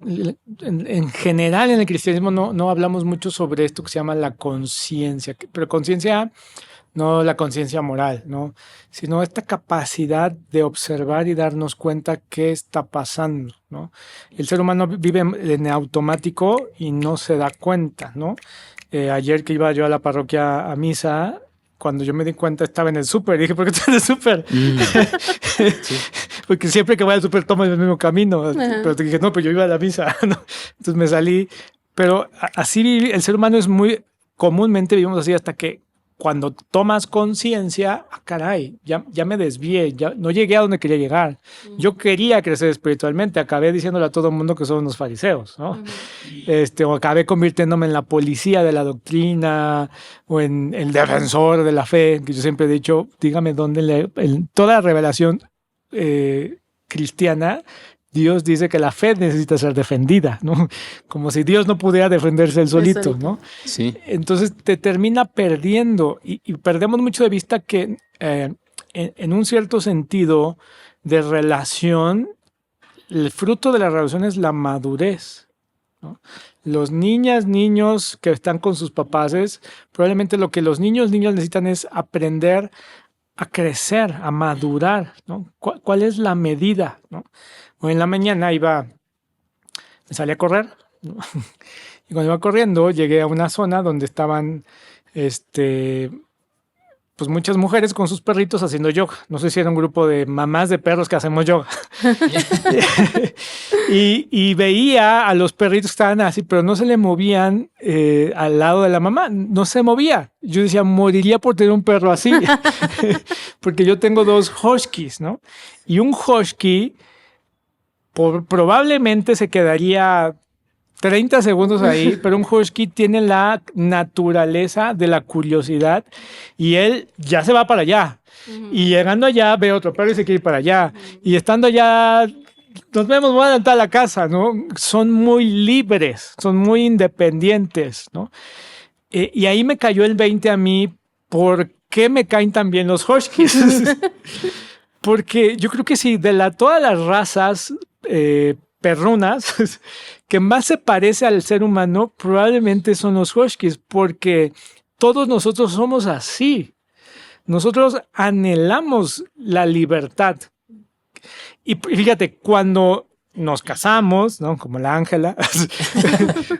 en general en el cristianismo no hablamos mucho sobre esto que se llama la conciencia, pero conciencia no la conciencia moral, ¿no? Sino esta capacidad de observar y darnos cuenta qué está pasando, ¿no? El ser humano vive en automático y no se da cuenta, ¿no? Ayer que iba yo a la parroquia a misa, cuando yo me di cuenta estaba en el súper. Dije, ¿por qué estás en el súper? Sí. Porque siempre que voy al súper tomo el mismo camino. Pero te dije, no, pues yo iba a la misa, ¿no? Entonces me salí. Pero así el ser humano es muy... Comúnmente vivimos así hasta que cuando tomas conciencia, caray, ya me desvié, ya no llegué a donde quería llegar. Yo quería crecer espiritualmente, acabé diciéndole a todo el mundo que somos unos fariseos, ¿no? O acabé convirtiéndome en la policía de la doctrina o en el defensor de la fe, que yo siempre he dicho, dígame dónde en toda la revelación cristiana, Dios dice que la fe necesita ser defendida, ¿no? Como si Dios no pudiera defenderse él solito, ¿no? Sí. Entonces te termina perdiendo y perdemos mucho de vista que en un cierto sentido de relación, el fruto de la relación es la madurez, ¿no? Los niños que están con sus papás, probablemente lo que los niños necesitan es aprender crecer, a madurar, ¿no? ¿Cuál es la medida, ¿no? Hoy en la mañana me salí a correr, ¿no? Y cuando iba corriendo llegué a una zona donde estaban pues muchas mujeres con sus perritos haciendo yoga. No sé si era un grupo de mamás de perros que hacemos yoga. y veía a los perritos que estaban así, pero no se le movían al lado de la mamá. No se movía. Yo decía, moriría por tener un perro así. Porque yo tengo 2 huskies, ¿no? Y un husky probablemente se quedaría 30 segundos ahí, pero un husky tiene la naturaleza de la curiosidad y él ya se va para allá. Y llegando allá ve otro perro y se quiere ir para allá. Y estando allá, nos vemos, voy a adelantar a la casa, ¿no? Son muy libres, son muy independientes, ¿no? Y ahí me cayó el 20 a mí, ¿por qué me caen tan bien los huskies? Porque yo creo que si de todas las razas perrunas que más se parece al ser humano, probablemente son los huskies, porque todos nosotros somos así. Nosotros anhelamos la libertad. Y fíjate, cuando nos casamos, ¿no? Como la Ángela,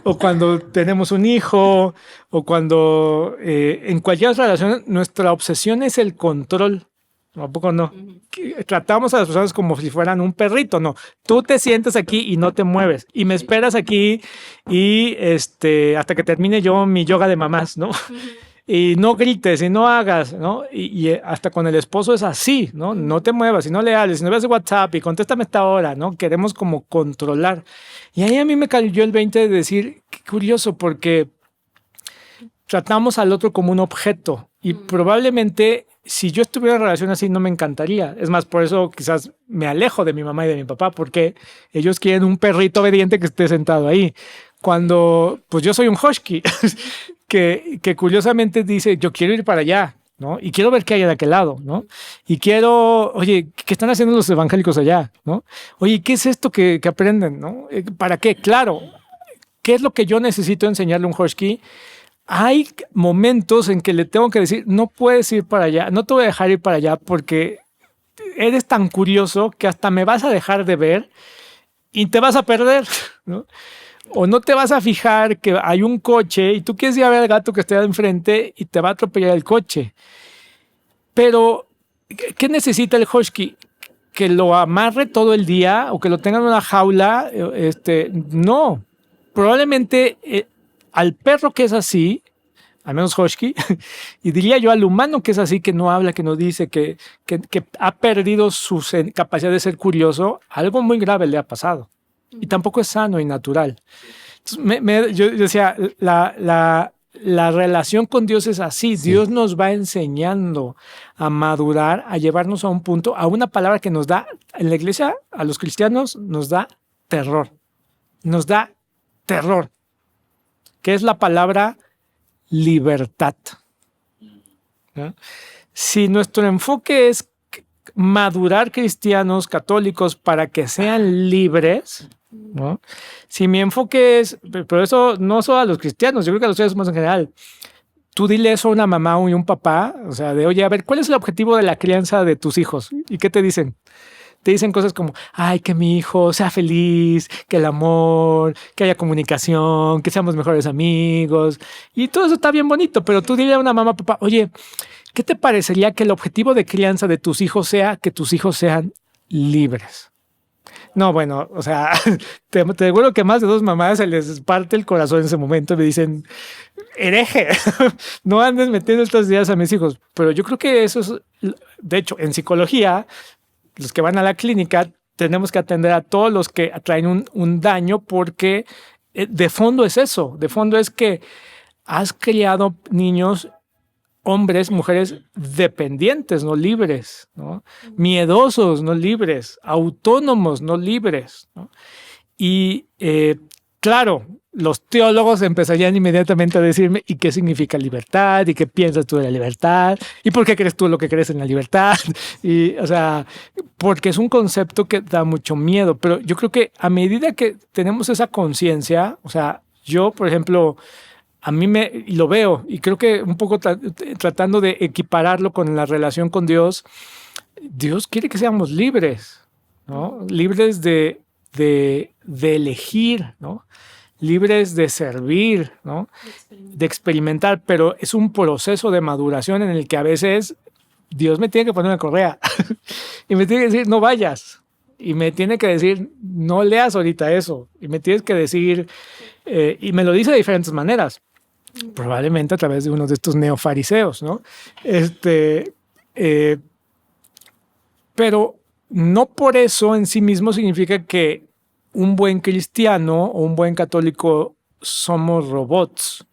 o cuando tenemos un hijo, o cuando en cualquier relación, nuestra obsesión es el control. ¿A poco no? Tratamos a las personas como si fueran un perrito, no. Tú te sientas aquí y no te mueves. Y me esperas aquí y hasta que termine yo mi yoga de mamás, ¿no? Y no grites y no hagas, ¿no? Y hasta con el esposo es así, ¿no? No te muevas y no le hables, y no veas WhatsApp y contéstame a esta hora, ¿no? Queremos como controlar. Y ahí a mí me cayó el 20 de decir, qué curioso, porque tratamos al otro como un objeto y probablemente si yo estuviera en relación así no me encantaría. Es más, por eso quizás me alejo de mi mamá y de mi papá, porque ellos quieren un perrito obediente que esté sentado ahí. Cuando, pues yo soy un husky que curiosamente dice, yo quiero ir para allá, ¿no? Y quiero ver qué hay de aquel lado, ¿no? Y quiero, oye, ¿qué están haciendo los evangélicos allá, no? Oye, ¿qué es esto que aprenden, no? ¿Para qué? Claro, ¿qué es lo que yo necesito enseñarle a un husky? Hay momentos en que le tengo que decir, no puedes ir para allá, no te voy a dejar ir para allá porque eres tan curioso que hasta me vas a dejar de ver y te vas a perder, ¿no? O no te vas a fijar que hay un coche y tú quieres ir a ver al gato que está enfrente y te va a atropellar el coche. Pero, ¿qué necesita el husky? ¿Que lo amarre todo el día o que lo tenga en una jaula? No. Probablemente al perro que es así, al menos husky, y diría yo al humano que es así, que no habla, que no dice, que ha perdido su capacidad de ser curioso, algo muy grave le ha pasado. Y tampoco es sano y natural. Entonces, yo decía, la relación con Dios es así. Sí. Dios nos va enseñando a madurar, a llevarnos a un punto, a una palabra que nos da, en la iglesia, a los cristianos, nos da terror. Nos da terror. Que es la palabra libertad. ¿No? Si nuestro enfoque es madurar cristianos católicos para que sean libres, ¿no? Si mi enfoque es, pero eso no solo a los cristianos, yo creo que a los seres humanos en general, tú dile eso a una mamá y un papá, o sea, de oye, a ver, ¿cuál es el objetivo de la crianza de tus hijos? ¿Y qué te dicen? Te dicen cosas como, ay, que mi hijo sea feliz, que el amor, que haya comunicación, que seamos mejores amigos. Y todo eso está bien bonito, pero tú dile a una mamá, papá, oye, ¿qué te parecería que el objetivo de crianza de tus hijos sea que tus hijos sean libres? No, bueno, o sea, te aseguro que más de 2 mamás se les parte el corazón en ese momento y me dicen, hereje, no andes metiendo estas ideas a mis hijos. Pero yo creo que eso es, de hecho, en psicología, los que van a la clínica, tenemos que atender a todos los que traen un daño porque de fondo es eso. De fondo es que has criado niños, hombres, mujeres dependientes, no libres, ¿no? Miedosos, no libres, autónomos, no libres, ¿no? Y claro, los teólogos empezarían inmediatamente a decirme, ¿y qué significa libertad? ¿Y qué piensas tú de la libertad? ¿Y por qué crees tú lo que crees en la libertad? Y, o sea, porque es un concepto que da mucho miedo, pero yo creo que a medida que tenemos esa conciencia, o sea, yo, por ejemplo, a mí y lo veo, y creo que un poco tratando de equipararlo con la relación con Dios, Dios quiere que seamos libres, ¿no? Libres de elegir, ¿no? Libres de servir, ¿no? De experimentar, pero es un proceso de maduración en el que a veces Dios me tiene que poner una correa y me tiene que decir, no vayas, y me tiene que decir, no leas ahorita eso, y me tienes que decir, y me lo dice de diferentes maneras, probablemente a través de uno de estos neofariseos, ¿no? Pero no por eso en sí mismo significa que un buen cristiano o un buen católico somos robots.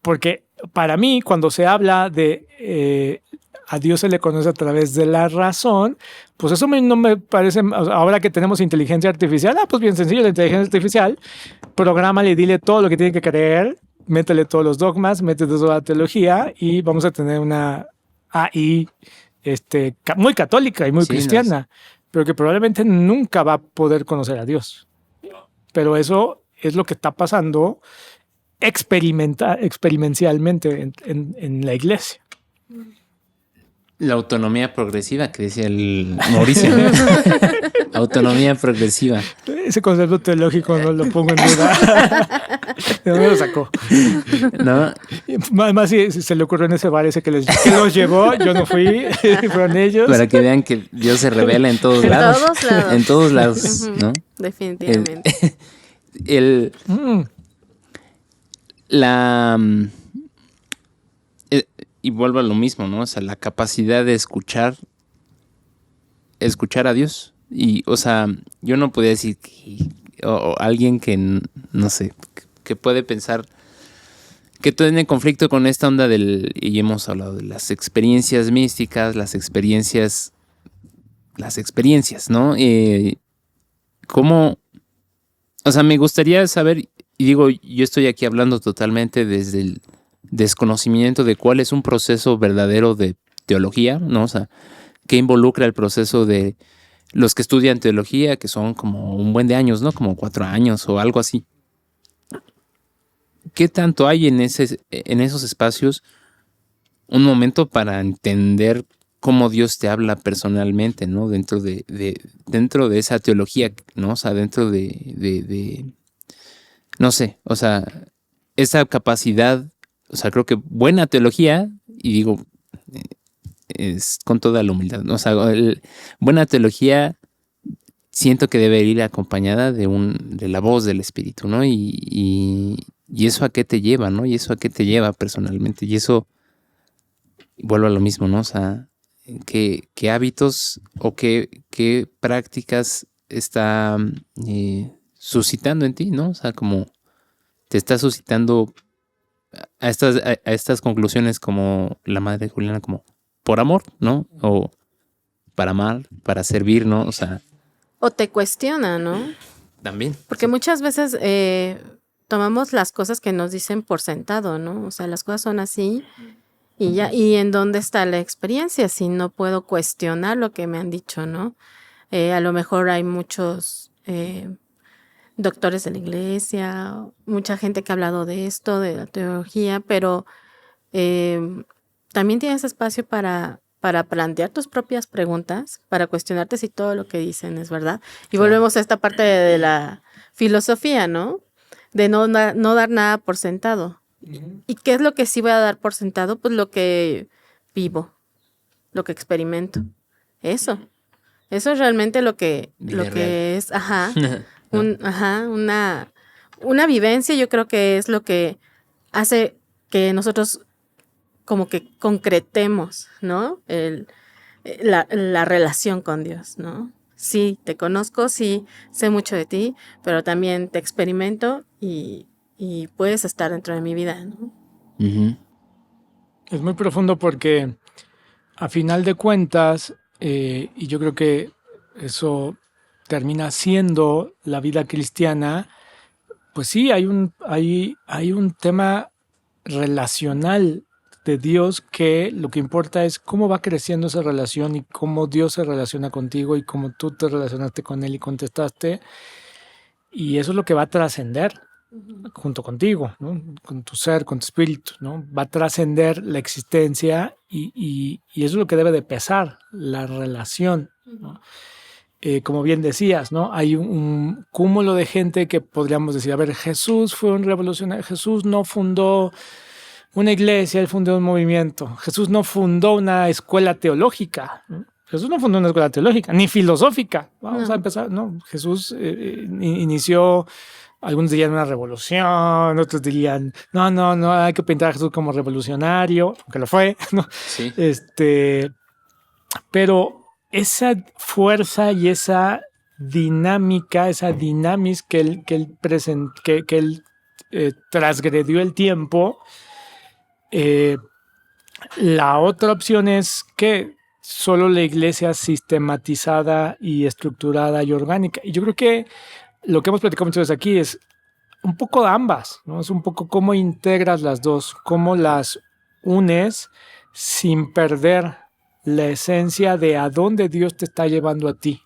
Porque para mí, cuando se habla de a Dios se le conoce a través de la razón, pues eso no me parece, ahora que tenemos inteligencia artificial, pues bien sencillo, la inteligencia artificial, prográmale y dile todo lo que tiene que creer, métele todos los dogmas, métele toda la teología y vamos a tener una AI muy católica y muy cristiana, pero que probablemente nunca va a poder conocer a Dios. Pero eso es lo que está pasando experiencialmente en la iglesia. La autonomía progresiva que decía el Mauricio. Autonomía progresiva. Ese concepto teológico no lo pongo en duda. ¿De dónde lo sacó? No. Además, si se le ocurrió en ese bar ese que los llevó, yo no fui, fueron ellos. Para que vean que Dios se revela en todos lados. En todos lados. En todos lados, ¿no? Definitivamente. Y vuelvo a lo mismo, ¿no? O sea, la capacidad de escuchar a Dios. Y, o sea, yo no podía decir o alguien que, no sé, que puede pensar que tiene conflicto con esta onda y hemos hablado de las experiencias místicas, las experiencias, ¿no? ¿Cómo? O sea, me gustaría saber, y digo, yo estoy aquí hablando totalmente desde el desconocimiento de cuál es un proceso verdadero de teología, ¿no? O sea, qué involucra el proceso de los que estudian teología, que son como un buen de años, ¿no? Como 4 años o algo así. ¿Qué tanto hay en esos espacios un momento para entender cómo Dios te habla personalmente, ¿no? Dentro de esa teología, ¿no? O sea, dentro de no sé, o sea, esa capacidad, o sea, creo que buena teología, y digo, es con toda la humildad, ¿no? O sea, buena teología siento que debe ir acompañada de la voz del Espíritu, ¿no? Y eso a qué te lleva, ¿no? Y eso a qué te lleva personalmente. Y eso, vuelvo a lo mismo, ¿no? O sea, ¿qué hábitos o qué prácticas está suscitando en ti, ¿no? O sea, como te está suscitando a estas conclusiones como la madre Juliana, como por amor, ¿no? O para amar, para servir, ¿no? O sea... O te cuestiona, ¿no? También. Porque muchas veces tomamos las cosas que nos dicen por sentado, ¿no? O sea, las cosas son así y ya. ¿Y en dónde está la experiencia si no puedo cuestionar lo que me han dicho, ¿no? A lo mejor hay muchos doctores de la iglesia, mucha gente que ha hablado de esto, de la teología, pero también tienes espacio para plantear tus propias preguntas, para cuestionarte si todo lo que dicen es verdad. Y volvemos a esta parte de la filosofía, ¿no? De no dar nada por sentado. ¿Y qué es lo que sí voy a dar por sentado? Pues lo que vivo, lo que experimento. Eso es realmente lo que es, una vivencia. Yo creo que es lo que hace que nosotros como que concretemos, ¿no? La relación con Dios, ¿no? Sí, te conozco, sí, sé mucho de ti, pero también te experimento y puedes estar dentro de mi vida, ¿no? Uh-huh. Es muy profundo porque a final de cuentas, y yo creo que eso termina siendo la vida cristiana, pues sí, hay un tema relacional de Dios que lo que importa es cómo va creciendo esa relación y cómo Dios se relaciona contigo y cómo tú te relacionaste con Él y contestaste. Y eso es lo que va a trascender. junto contigo, ¿no? Con tu ser, con tu espíritu, ¿no? Va a trascender la existencia y eso es lo que debe de pesar, la relación, ¿no? Como bien decías, ¿no? Hay un cúmulo de gente que podríamos decir, a ver, Jesús fue un revolucionario, Jesús no fundó una iglesia, él fundó un movimiento, Jesús no fundó una escuela teológica, ¿no? Jesús no fundó una escuela teológica, ni filosófica. Vamos a empezar, ¿no? Jesús inició, algunos dirían una revolución, otros dirían, no, hay que pintar a Jesús como revolucionario, aunque lo fue, ¿no? Sí. Pero esa fuerza y esa dinámica, esa dinamis que él transgredió el tiempo, la otra opción es que solo la iglesia sistematizada y estructurada y orgánica. Y yo creo que lo que hemos platicado muchas veces aquí es un poco de ambas, ¿no? Es un poco cómo integras las dos, cómo las unes sin perder la esencia de a dónde Dios te está llevando a ti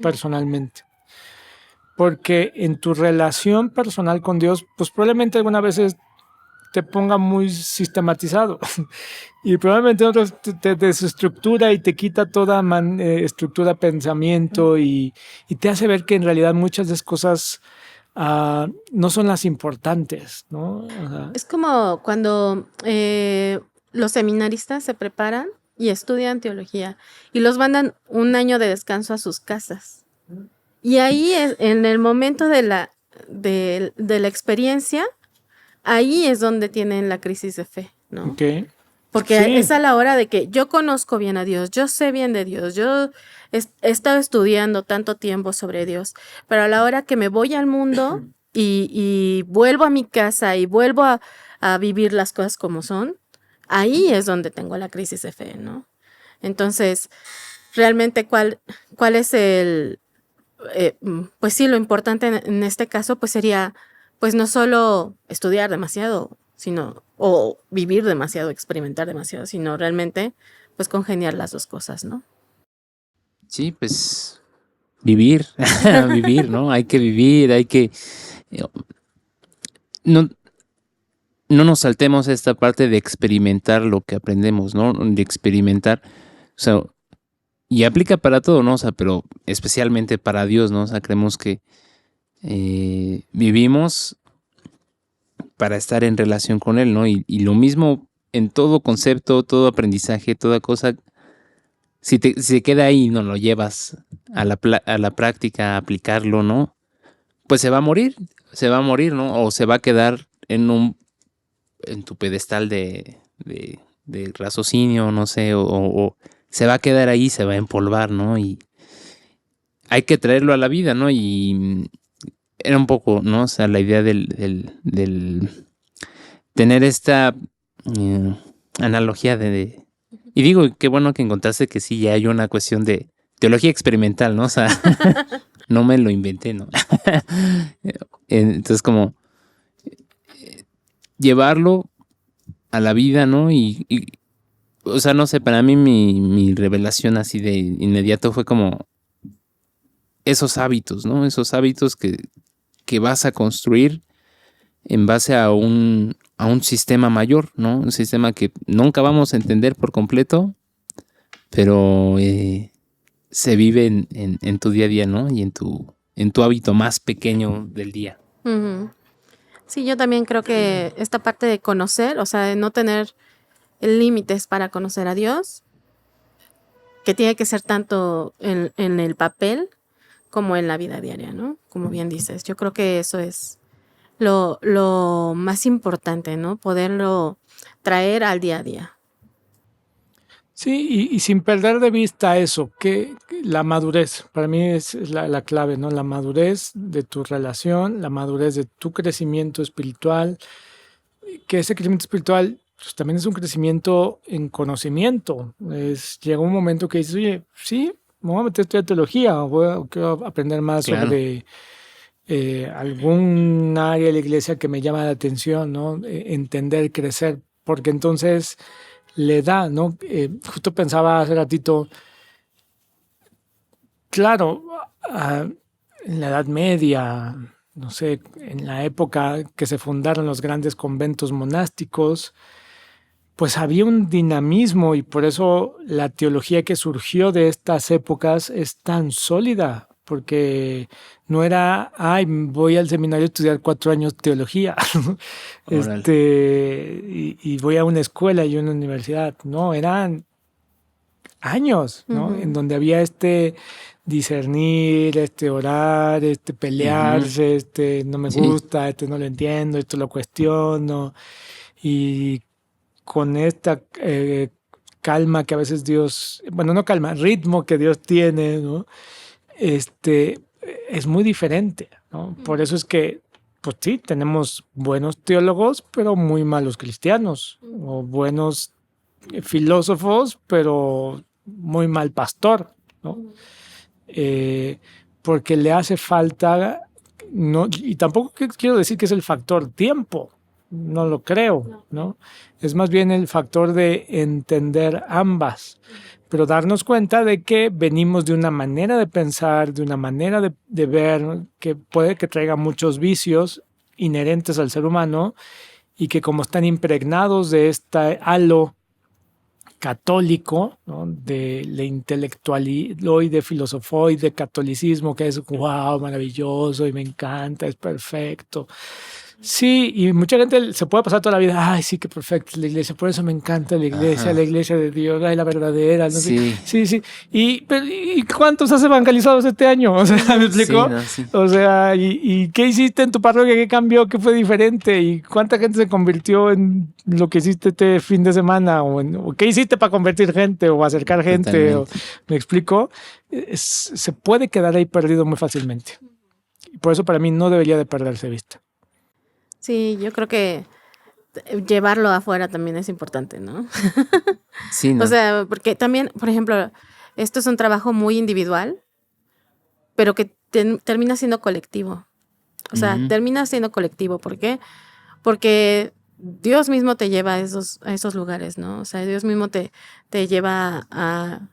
personalmente. Porque en tu relación personal con Dios, pues probablemente algunas veces te ponga muy sistematizado y probablemente otros te desestructura y te quita toda estructura, pensamiento y te hace ver que en realidad muchas de esas cosas no son las importantes, ¿no? Es como cuando los seminaristas se preparan y estudian teología y los mandan un año de descanso a sus casas. Y ahí en el momento de la experiencia, ahí es donde tienen la crisis de fe, ¿no? Okay. Porque sí. Es a la hora de que yo conozco bien a Dios, yo sé bien de Dios, yo he estado estudiando tanto tiempo sobre Dios, pero a la hora que me voy al mundo y vuelvo a mi casa y vuelvo a vivir las cosas como son, ahí es donde tengo la crisis de fe, ¿no? Entonces, realmente, ¿cuál es el...? Pues sí, lo importante en este caso pues sería pues no solo estudiar demasiado, sino o vivir demasiado, experimentar demasiado, sino realmente pues congeniar las dos cosas, ¿no? Sí, pues vivir, vivir, ¿no? Hay que vivir, hay que... No nos saltemos esta parte de experimentar lo que aprendemos, ¿no? De experimentar, o sea, y aplica para todo, ¿no? O sea, pero especialmente para Dios, ¿no? O sea, creemos que vivimos para estar en relación con Él, ¿no? Y lo mismo en todo concepto, todo aprendizaje, toda cosa, si te queda ahí y no lo llevas a la práctica, a aplicarlo, ¿no? Pues se va a morir, ¿no? O se va a quedar en tu pedestal de raciocinio, no sé, o se va a quedar ahí, se va a empolvar, ¿no? Y hay que traerlo a la vida, ¿no? Y era un poco, ¿no? O sea, la idea del tener esta analogía y digo, qué bueno que encontraste que sí, ya hay una cuestión de teología experimental, ¿no? O sea, no me lo inventé, ¿no? Entonces, como llevarlo a la vida, ¿no? Y o sea, no sé, para mí mi revelación así de inmediato fue como esos hábitos, ¿no? Esos hábitos que vas a construir en base a un sistema mayor, ¿no? Un sistema que nunca vamos a entender por completo, pero se vive en tu día a día, ¿no? Y en tu hábito más pequeño del día. Uh-huh. Sí, yo también creo que esta parte de conocer, o sea, de no tener límites para conocer a Dios, que tiene que ser tanto en el papel como en la vida diaria, ¿no? Como bien dices, yo creo que eso es lo más importante, ¿no? Poderlo traer al día a día. Sí, y sin perder de vista eso, que la madurez, para mí es la clave, ¿no? La madurez de tu relación, la madurez de tu crecimiento espiritual, que ese crecimiento espiritual pues, también es un crecimiento en conocimiento. Llega un momento que dices, oye, sí, me voy a meter a estudiar teología, quiero aprender más sobre algún área de la iglesia que me llama la atención, ¿no? Entender, crecer, porque entonces le da, ¿no? Justo pensaba hace ratito, claro, en la Edad Media, no sé, en la época que se fundaron los grandes conventos monásticos, pues había un dinamismo y por eso la teología que surgió de estas épocas es tan sólida, porque no era, ay, voy al seminario a estudiar 4 años teología, y voy a una escuela y una universidad. No, eran años, ¿no? En donde había discernir, orar, pelearse, no me gusta, no lo entiendo, esto lo cuestiono. Y con esta calma que a veces Dios, bueno, no calma, ritmo que Dios tiene, ¿no? Es muy diferente, ¿no? Por eso es que, pues sí, tenemos buenos teólogos, pero muy malos cristianos, o buenos filósofos, pero muy mal pastor, ¿no? Porque le hace falta, no, y tampoco quiero decir que es el factor tiempo, no lo creo, ¿no? Es más bien el factor de entender ambas, pero darnos cuenta de que venimos de una manera de pensar, de una manera de ver, que puede que traiga muchos vicios inherentes al ser humano y que como están impregnados de este halo católico, ¿no? De la intelectualoide, filosofoide, catolicismo, que es wow, maravilloso y me encanta, es perfecto. Sí, y mucha gente se puede pasar toda la vida, ay, sí, qué perfecta la iglesia, por eso me encanta la iglesia de Dios, ay, la verdadera. No Sí. sé. Sí. ¿Y cuántos has evangelizado este año? O sea, ¿me explico? Sí, no, sí. O sea, ¿y qué hiciste en tu parroquia? ¿Qué cambió? ¿Qué fue diferente? ¿Y cuánta gente se convirtió en lo que hiciste este fin de semana? ¿O qué hiciste para convertir gente o acercar gente? ¿Me explico? Se puede quedar ahí perdido muy fácilmente. Y por eso para mí no debería de perderse vista. Sí, yo creo que llevarlo afuera también es importante, ¿no? Sí, ¿no? O sea, porque también, por ejemplo, esto es un trabajo muy individual, pero que termina siendo colectivo. O sea, termina siendo colectivo. ¿Por qué? Porque Dios mismo te lleva a esos lugares, ¿no? O sea, Dios mismo te lleva a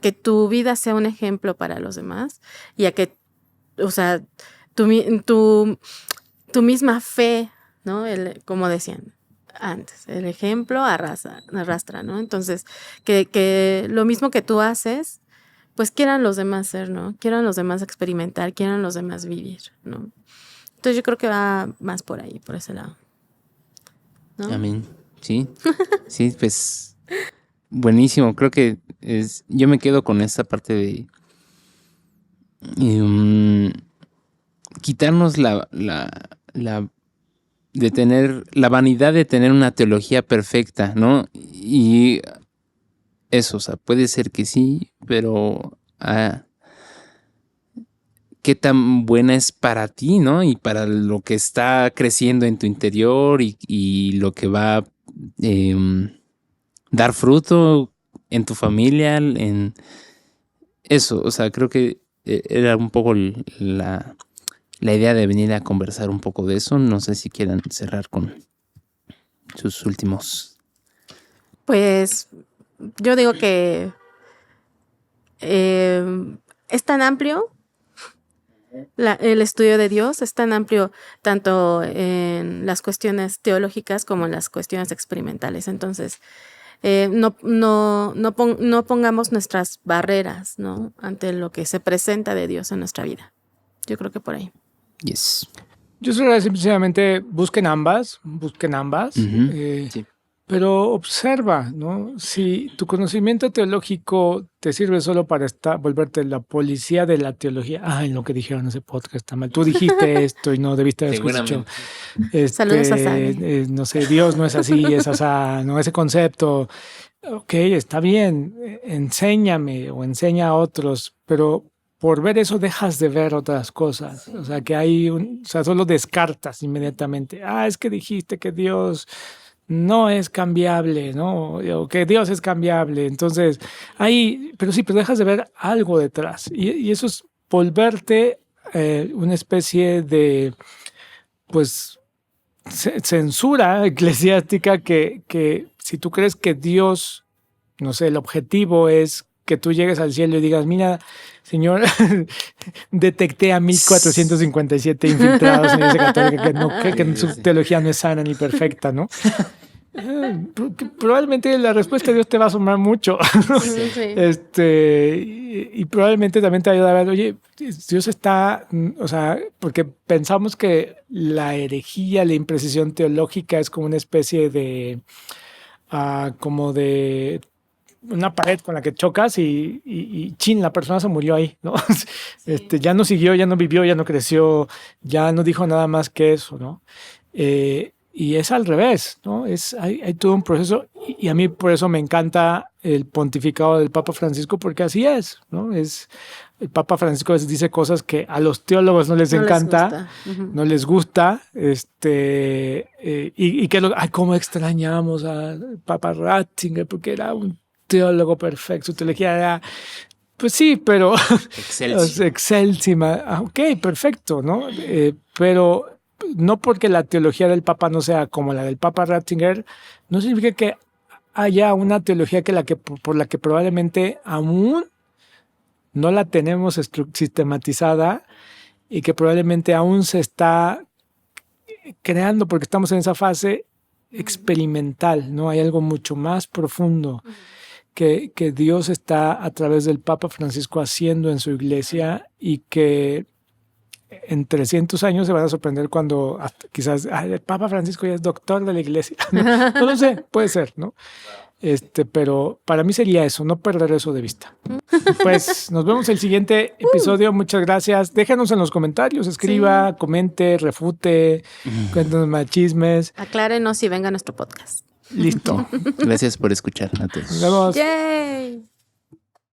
que tu vida sea un ejemplo para los demás y a que, o sea, tu misma fe, ¿no? Como decían antes, el ejemplo arrastra, ¿no? Entonces, que lo mismo que tú haces, pues quieran los demás ser, ¿no? Quieran los demás experimentar, quieran los demás vivir, ¿no? Entonces yo creo que va más por ahí, por ese lado, ¿no? Amén. Sí, sí, pues buenísimo. Creo que yo me quedo con esta parte de quitarnos de tener la vanidad de tener una teología perfecta, ¿no? Y eso, o sea, puede ser que sí, pero qué tan buena es para ti, ¿no? Y para lo que está creciendo en tu interior y lo que va a dar fruto en tu familia, en eso, o sea, creo que era un poco la idea de venir a conversar un poco de eso. No sé si quieran cerrar con sus últimos. Pues yo digo que es tan amplio el estudio de Dios, es tan amplio tanto en las cuestiones teológicas como en las cuestiones experimentales. Entonces, no pongamos nuestras barreras, ¿no? Ante lo que se presenta de Dios en nuestra vida. Yo creo que por ahí. Yes. Yo solo simplemente busquen ambas, Sí. pero observa, ¿no? Si tu conocimiento teológico te sirve solo para volverte la policía de la teología, en lo que dijeron en ese podcast está mal, tú dijiste esto y no debiste haber escuchado. Saludos a Sani. No sé, Dios no es así, es así, no, ese concepto. Ok, está bien, enséñame o enseña a otros, pero por ver eso dejas de ver otras cosas. O sea, que o sea, solo descartas inmediatamente. Es que dijiste que Dios no es cambiable, ¿no? O que Dios es cambiable. Entonces, pero dejas de ver algo detrás. Y eso es volverte una especie de, pues, censura eclesiástica que si tú crees que Dios, no sé, el objetivo es que tú llegues al cielo y digas, mira, Señor, detecté a 1457 infiltrados en la Iglesia Católica, que su teología no es sana ni perfecta, ¿no? Probablemente la respuesta de Dios te va a asombrar mucho, ¿no? Sí. Y probablemente también te ayuda a ver, oye, Dios está, o sea, porque pensamos que la herejía, la imprecisión teológica es como una especie de, como de una pared con la que chocas y chin, la persona se murió ahí, ¿no? Sí. Ya no siguió, ya no vivió, ya no creció, ya no dijo nada más que eso, ¿no? Y es al revés, ¿no? Hay todo un proceso y a mí por eso me encanta el pontificado del Papa Francisco, porque así es, ¿no? El Papa Francisco dice cosas que a los teólogos no les encanta, no les gusta, y que cómo extrañamos al Papa Ratzinger, porque era un teólogo perfecto, su teología era, pues sí, pero excelsima. Ok, perfecto, ¿no? Pero no porque la teología del Papa no sea como la del Papa Ratzinger, no significa que haya una teología por la que probablemente aún no la tenemos sistematizada y que probablemente aún se está creando porque estamos en esa fase experimental, ¿no? Hay algo mucho más profundo que Dios está a través del Papa Francisco haciendo en su iglesia y que en 300 años se van a sorprender cuando quizás el Papa Francisco ya es doctor de la iglesia. No lo sé, puede ser, ¿no? Pero para mí sería eso, no perder eso de vista. Pues nos vemos el siguiente episodio. Muchas gracias. Déjanos en los comentarios, escriba, comente, refute, cuéntanos más chismes. Aclárenos y venga a nuestro podcast. Listo. Gracias por escuchar a todos. Nos vemos. ¡Yay!